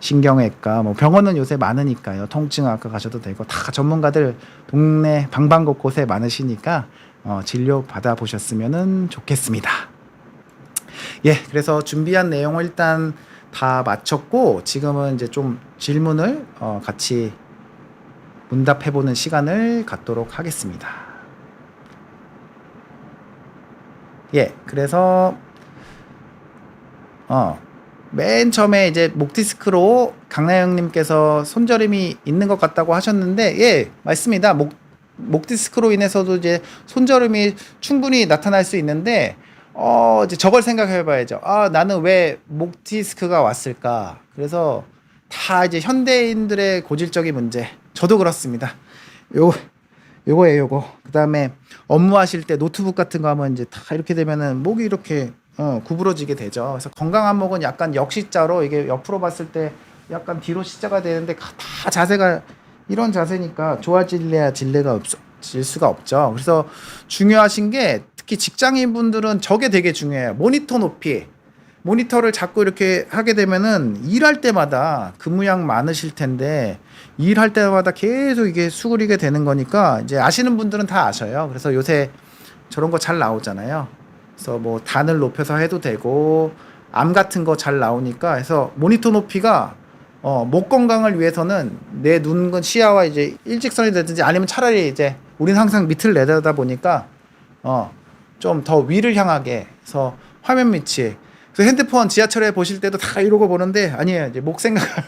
신경외과, 뭐 병원은 요새 많으니까요. 통증학과 가셔도 되고, 다 전문가들 동네 방방곳곳에 많으시니까 진료 받아보셨으면 좋겠습니다. 예, 그래서 준비한 내용을 일단 다 마쳤고, 지금은 이제 좀 질문을 같이 문답해보는 시간을 갖도록 하겠습니다. 예, 그래서 맨 처음에 이제 목 디스크로 강나영님께서 손저림이 있는 것 같다고 하셨는데, 예, 맞습니다. 목 디스크로 인해서도 이제 손저림이 충분히 나타날 수 있는데, 이제 저걸 생각해 봐야죠. 나는 왜 목 디스크가 왔을까? 그래서 다 이제 현대인들의 고질적인 문제. 저도 그렇습니다. 요거예요. 그 다음에 업무하실 때 노트북 같은 거 하면 이제 다 이렇게 되면은 목이 이렇게 구부러지게 되죠. 그래서 건강한 목은 약간 역시자로, 이게 옆으로 봤을 때 약간 뒤로 시자가 되는데, 다 자세가 이런 자세니까 좋아질래야 질 수가 없죠. 그래서 중요하신 게, 특히 직장인 분들은 저게 되게 중요해요. 모니터 높이. 모니터를 자꾸 이렇게 하게 되면은 일할 때마다 근무량 많으실 텐데 일할 때마다 계속 이게 수그리게 되는 거니까 이제 아시는 분들은 다 아셔요. 그래서 요새 저런 거 잘 나오잖아요. 그래서 뭐 단을 높여서 해도 되고 암 같은 거 잘 나오니까 해서 모니터 높이가 목 건강을 위해서는 내 눈 시야와 이제 일직선이 되든지 아니면 차라리 이제 우리는 항상 밑을 내려다 보니까 좀 더 위를 향하게 해서 화면 밑이 그래서 핸드폰 지하철에 보실 때도 다 이러고 보는데 아니에요. 이제 목 생각하면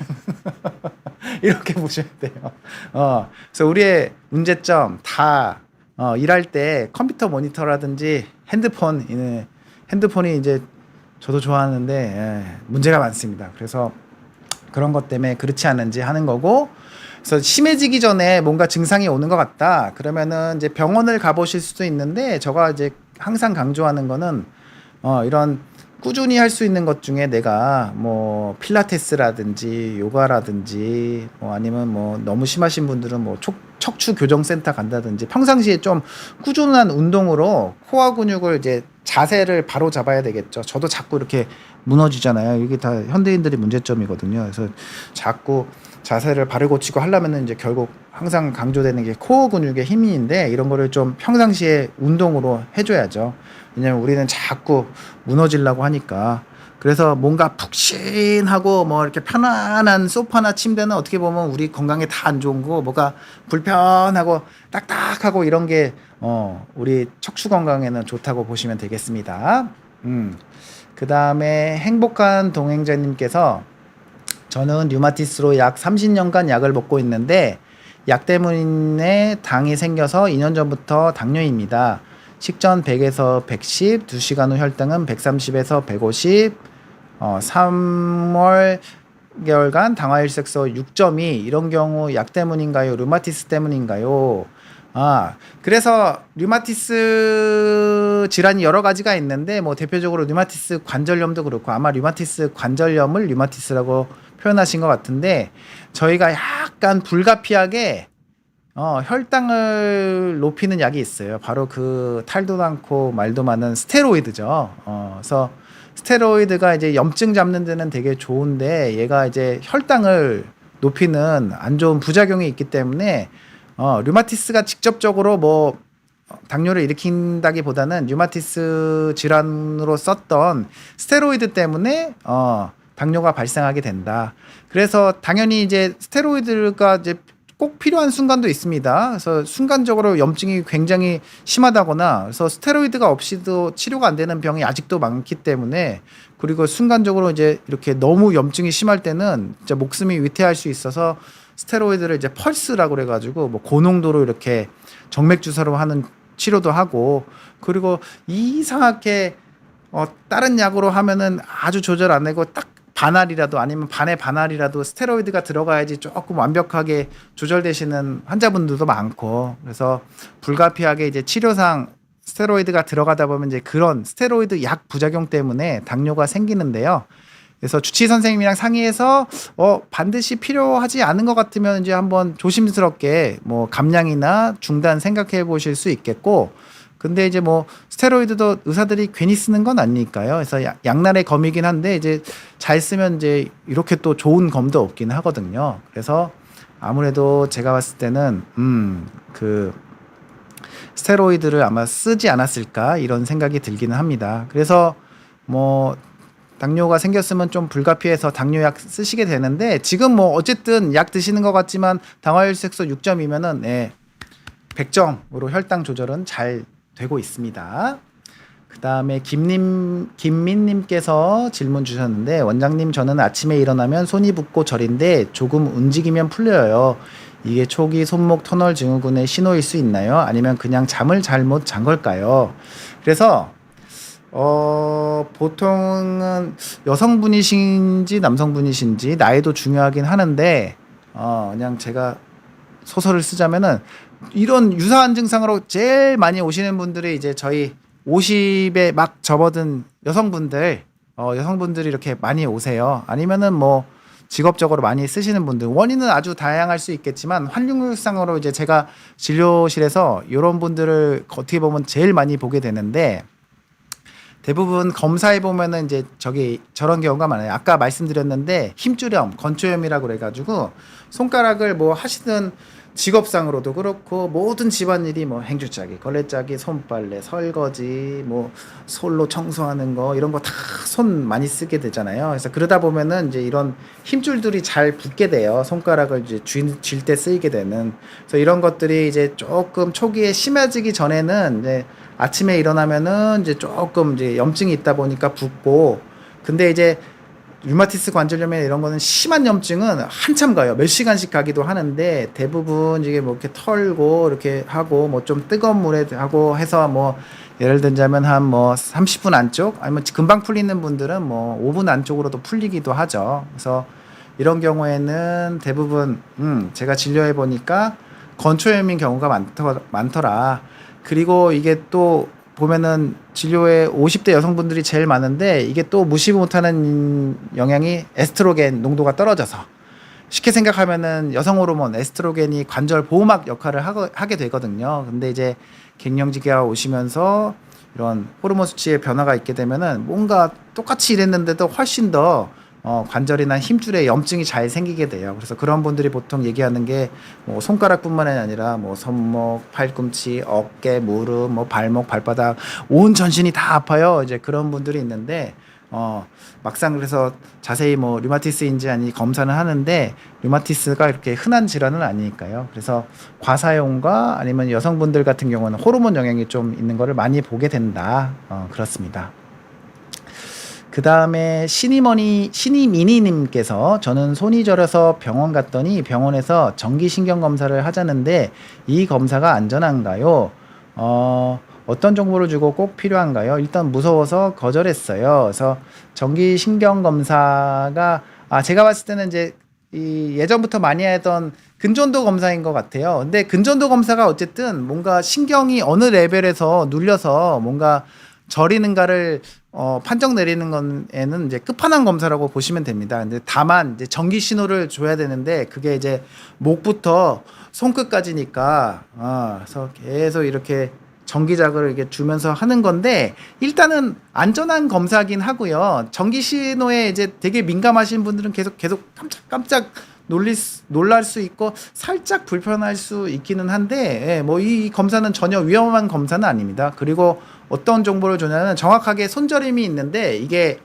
이렇게 보셔야 돼요. 그래서 우리의 문제점 다 일할 때 컴퓨터 모니터라든지 핸드폰이 이제 저도 좋아하는데 문제가 많습니다. 그래서 그런 것 때문에 그렇지 않은지 하는 거고 그래서 심해지기 전에 뭔가 증상이 오는 것 같다. 그러면은 이제 병원을 가보실 수도 있는데 제가 이제 항상 강조하는 거는 이런 꾸준히 할 수 있는 것 중에 내가 뭐 필라테스라든지 요가라든지 뭐 아니면 뭐 너무 심하신 분들은 뭐 척추 교정 센터 간다든지 평상시에 좀 꾸준한 운동으로 코어 근육을 이제 자세를 바로 잡아야 되겠죠. 저도 자꾸 이렇게 무너지잖아요. 이게 다 현대인들의 문제점이거든요. 그래서 자꾸 자세를 바로 고치고 하려면은 이제 결국 항상 강조되는 게 코어 근육의 힘인데 이런 거를 좀 평상시에 운동으로 해줘야죠. 왜냐면 우리는 자꾸 무너지려고 하니까. 그래서 뭔가 푹신하고 뭐 이렇게 편안한 소파나 침대는 어떻게 보면 우리 건강에 다 안 좋은 거 뭐가 불편하고 딱딱하고 이런 게 우리 척추 건강에는 좋다고 보시면 되겠습니다. 그 다음에 행복한 동행자님께서 저는 류마티스로 약 30년간 약을 먹고 있는데 약 때문에 당이 생겨서 2년 전부터 당뇨입니다. 식전 100에서 110, 2시간 후 혈당은 130에서 150, 3개월간 당화혈색소 6.2 이런 경우 약 때문인가요? 류마티스 때문인가요? 그래서 류마티스 질환이 여러 가지가 있는데 뭐 대표적으로 류마티스 관절염도 그렇고 아마 류마티스 관절염을 류마티스라고 표현하신 것 같은데 저희가 약간 불가피하게 혈당을 높이는 약이 있어요. 바로 그 탈도 많고 말도 많은 스테로이드죠. 그래서 스테로이드가 이제 염증 잡는 데는 되게 좋은데 얘가 이제 혈당을 높이는 안 좋은 부작용이 있기 때문에 류마티스가 직접적으로 뭐 당뇨를 일으킨다기보다는 류마티스 질환으로 썼던 스테로이드 때문에 당뇨가 발생하게 된다. 그래서 당연히 이제 스테로이드가 이제 꼭 필요한 순간도 있습니다. 그래서 순간적으로 염증이 굉장히 심하다거나 그래서 스테로이드가 없이도 치료가 안 되는 병이 아직도 많기 때문에 그리고 순간적으로 이제 이렇게 너무 염증이 심할 때는 진짜 목숨이 위태할 수 있어서 스테로이드를 이제 펄스라고 그래가지고 뭐 고농도로 이렇게 정맥 주사로 하는 치료도 하고 그리고 이상하게 다른 약으로 하면은 아주 조절 안 되고 딱 반알이라도 아니면 반의 반알이라도 스테로이드가 들어가야지 조금 완벽하게 조절되시는 환자분들도 많고 그래서 불가피하게 이제 치료상 스테로이드가 들어가다 보면 이제 그런 스테로이드 약 부작용 때문에 당뇨가 생기는데요. 그래서 주치의 선생님이랑 상의해서 반드시 필요하지 않은 것 같으면 이제 한번 조심스럽게 뭐 감량이나 중단 생각해 보실 수 있겠고 근데 이제 뭐 스테로이드도 의사들이 괜히 쓰는 건 아니니까요. 그래서 양날의 검이긴 한데 이제 잘 쓰면 이제 이렇게 또 좋은 검도 없긴 하거든요. 그래서 아무래도 제가 봤을 때는 그 스테로이드를 아마 쓰지 않았을까 이런 생각이 들기는 합니다. 그래서 뭐 당뇨가 생겼으면 좀 불가피해서 당뇨약 쓰시게 되는데 지금 뭐 어쨌든 약 드시는 것 같지만 당화혈색소 6점이면은 100점으로 혈당 조절은 잘 되고 있습니다. 그 다음에 김민님께서 질문 주셨는데 원장님 저는 아침에 일어나면 손이 붓고 저린데 조금 움직이면 풀려요. 이게 초기 손목 터널 증후군의 신호일 수 있나요? 아니면 그냥 잠을 잘못 잔 걸까요? 그래서 보통은 여성분이신지 남성분이신지 나이도 중요하긴 하는데 그냥 제가 소설을 쓰자면은 이런 유사한 증상으로 제일 많이 오시는 분들이 이제 저희 50에 막 접어든 여성분들이 이렇게 많이 오세요. 아니면은 뭐 직업적으로 많이 쓰시는 분들 원인은 아주 다양할 수 있겠지만 환경상으로 이제 제가 진료실에서 이런 분들을 어떻게 보면 제일 많이 보게 되는데 대부분 검사해 보면은 이제 저런 경우가 많아요. 아까 말씀드렸는데 힘줄염, 건초염이라고 그래가지고 손가락을 뭐 하시는 직업상으로도 그렇고 모든 집안일이 뭐 행주짜기, 걸레짜기, 손빨래, 설거지, 뭐 솔로 청소하는 거 이런 거 다 손 많이 쓰게 되잖아요. 그래서 그러다 보면은 이제 이런 힘줄들이 잘 붙게 돼요. 손가락을 이제 쥘 때 쓰이게 되는. 그래서 이런 것들이 이제 조금 초기에 심해지기 전에는 이제 아침에 일어나면은 이제 조금 이제 염증이 있다 보니까 붓고, 근데 이제 류마티스 관절염이나 이런 거는 심한 염증은 한참 가요. 몇 시간씩 가기도 하는데 대부분 이게 뭐 이렇게 털고 이렇게 하고 뭐 좀 뜨거운 물에 하고 해서 뭐 예를 들자면 한 뭐 30분 안쪽 아니면 금방 풀리는 분들은 뭐 5분 안쪽으로도 풀리기도 하죠. 그래서 이런 경우에는 대부분 제가 진료해 보니까 건초염인 경우가 많더라. 그리고 이게 또 보면은 진료에 50대 여성분들이 제일 많은데 이게 또 무시 못하는 영향이 에스트로겐 농도가 떨어져서, 쉽게 생각하면은 여성 호르몬 에스트로겐이 관절 보호막 역할을 하게 되거든요. 근데 이제 갱년기가 오시면서 이런 호르몬 수치의 변화가 있게 되면은 뭔가 똑같이 일했는데도 훨씬 더 관절이나 힘줄에 염증이 잘 생기게 돼요. 그래서 그런 분들이 보통 얘기하는 게 뭐 손가락뿐만 아니라 뭐 손목, 팔꿈치, 어깨, 무릎, 뭐 발목, 발바닥 온 전신이 다 아파요. 이제 그런 분들이 있는데 막상 그래서 자세히 뭐 류마티스인지 아니 검사는 하는데 류마티스가 이렇게 흔한 질환은 아니니까요. 그래서 과사용과 아니면 여성분들 같은 경우는 호르몬 영향이 좀 있는 거를 많이 보게 된다. 그렇습니다. 그 다음에 신이미니님께서 저는 손이 저려서 병원 갔더니 병원에서 정기신경검사를 하자는데 이 검사가 안전한가요? 어떤 정보를 주고 꼭 필요한가요? 일단 무서워서 거절했어요. 그래서 정기신경검사가 제가 봤을 때는 이제 예전부터 많이 하던 근전도 검사인 것 같아요. 근데 근전도 검사가 어쨌든 뭔가 신경이 어느 레벨에서 눌려서 뭔가 저리는가를 판정 내리는 건에는 이제 끝판왕 검사라고 보시면 됩니다. 근데 다만 이제 전기 신호를 줘야 되는데 그게 이제 목부터 손끝까지니까 그래서 계속 이렇게 전기자극을 이렇게 주면서 하는 건데 일단은 안전한 검사긴 하고요. 전기 신호에 이제 되게 민감하신 분들은 계속 깜짝 놀랄 수 있고 살짝 불편할 수 있기는 한데 뭐 이 검사는 전혀 위험한 검사는 아닙니다. 그리고 어떤 정보를 주냐면 정확하게 손저림이 있는데 이게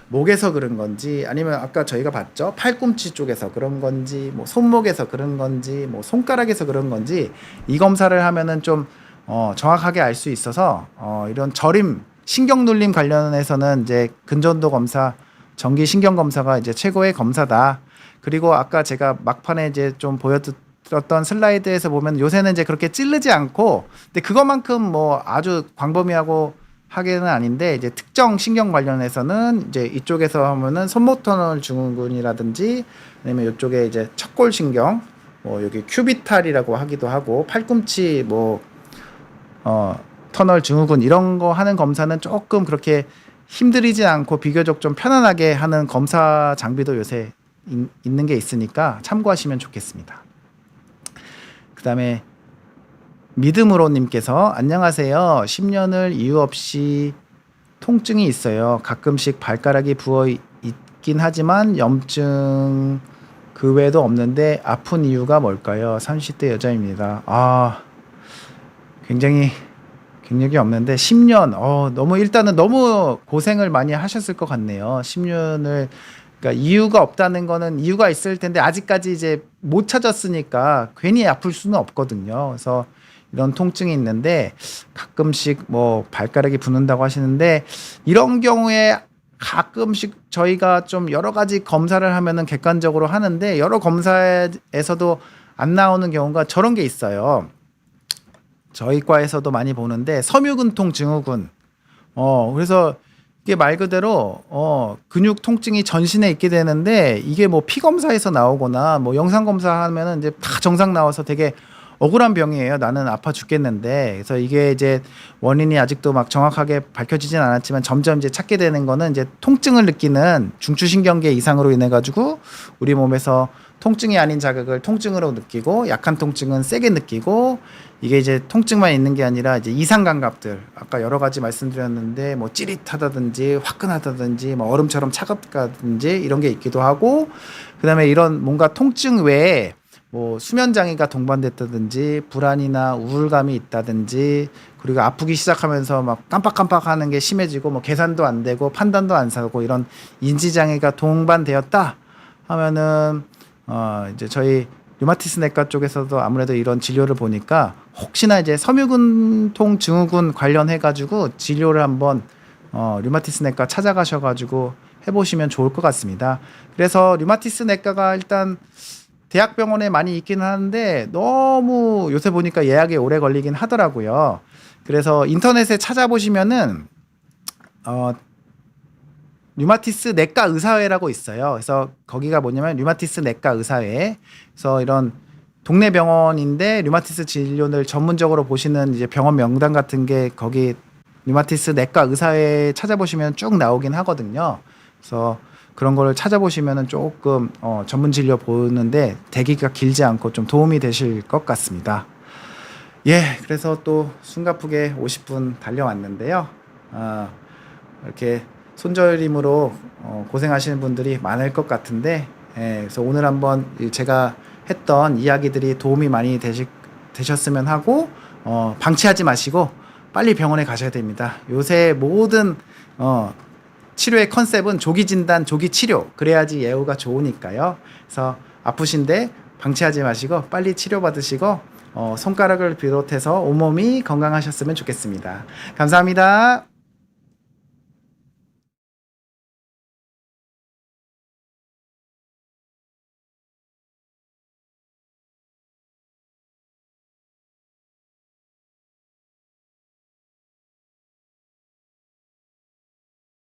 목에서 그런 건지 아니면 아까 저희가 봤죠, 팔꿈치 쪽에서 그런 건지 뭐 손목에서 그런 건지 뭐 손가락에서 그런 건지 이 검사를 하면은 좀 정확하게 알 수 있어서 이런 저림 신경 눌림 관련해서는 이제 근전도 검사, 정기 신경 검사가 이제 최고의 검사다. 그리고 아까 제가 막판에 이제 좀 보여드렸던 슬라이드에서 보면 요새는 이제 그렇게 찌르지 않고, 근데 그것만큼 뭐 아주 광범위하고 하게는 아닌데 이제 특정 신경 관련해서는 이제 이쪽에서 하면은 손목 터널 증후군이라든지 아니면 이쪽에 이제 척골 신경, 뭐 여기 큐비탈이라고 하기도 하고 팔꿈치 뭐 터널 증후군 이런 거 하는 검사는 조금 그렇게 힘들이지 않고 비교적 좀 편안하게 하는 검사 장비도 요새 있는 게 있으니까 참고하시면 좋겠습니다. 그 다음에 믿음으로님께서 안녕하세요. 10년을 이유 없이 통증이 있어요. 가끔씩 발가락이 부어 있긴 하지만 염증 그 외에도 없는데 아픈 이유가 뭘까요? 30대 여자입니다. 굉장히 경력이 없는데 10년 일단은 너무 고생을 많이 하셨을 것 같네요. 10년을 그러니까 이유가 없다는 거는 이유가 있을 텐데 아직까지 이제 못 찾았으니까 괜히 아플 수는 없거든요. 그래서 이런 통증이 있는데 가끔씩 뭐 발가락이 붓는다고 하시는데 이런 경우에 가끔씩 저희가 좀 여러 가지 검사를 하면은 객관적으로 하는데 여러 검사에서도 안 나오는 경우가 저런 게 있어요. 저희 과에서도 많이 보는데 섬유근통 증후군. 그래서 이게 말 그대로 근육 통증이 전신에 있게 되는데 이게 뭐 피 검사에서 나오거나 뭐 영상 검사하면은 이제 다 정상 나와서 되게 억울한 병이에요. 나는 아파 죽겠는데. 그래서 이게 이제 원인이 아직도 막 정확하게 밝혀지진 않았지만 점점 이제 찾게 되는 거는 이제 통증을 느끼는 중추신경계 이상으로 인해 가지고 우리 몸에서 통증이 아닌 자극을 통증으로 느끼고 약한 통증은 세게 느끼고 이게 이제 통증만 있는 게 아니라 이제 이상 감각들 아까 여러 가지 말씀드렸는데 뭐 찌릿하다든지 화끈하다든지 뭐 얼음처럼 차갑다든지 이런 게 있기도 하고 그다음에 이런 뭔가 통증 외에 뭐 수면 장애가 동반됐다든지 불안이나 우울감이 있다든지 그리고 아프기 시작하면서 막 깜빡깜빡하는 게 심해지고 뭐 계산도 안 되고 판단도 안 서고 이런 인지 장애가 동반되었다 하면은 이제 저희 류마티스 내과 쪽에서도 아무래도 이런 진료를 보니까 혹시나 이제 섬유근통 증후군 관련해 가지고 진료를 한번 류마티스 내과 찾아가셔 가지고 해보시면 좋을 것 같습니다. 그래서 류마티스 내과가 일단 대학병원에 많이 있기는 하는데 너무 요새 보니까 예약이 오래 걸리긴 하더라고요. 그래서 인터넷에 찾아보시면은 류마티스 내과 의사회라고 있어요. 그래서 거기가 뭐냐면 류마티스 내과 의사회. 그래서 이런 동네 병원인데 류마티스 진료를 전문적으로 보시는 이제 병원 명단 같은 게 거기 류마티스 내과 의사회 찾아보시면 쭉 나오긴 하거든요. 그래서 그런 거를 찾아보시면은 조금 전문 진료 보는데 대기가 길지 않고 좀 도움이 되실 것 같습니다. 예, 그래서 또 숨가쁘게 50분 달려왔는데요. 이렇게 손저림으로 고생하시는 분들이 많을 것 같은데, 예, 그래서 오늘 한번 제가 했던 이야기들이 도움이 많이 되셨으면 하고, 방치하지 마시고 빨리 병원에 가셔야 됩니다. 요새 모든 치료의 컨셉은 조기 진단, 조기 치료. 그래야지 예후가 좋으니까요. 그래서 아프신데 방치하지 마시고 빨리 치료받으시고 손가락을 비롯해서 온몸이 건강하셨으면 좋겠습니다. 감사합니다.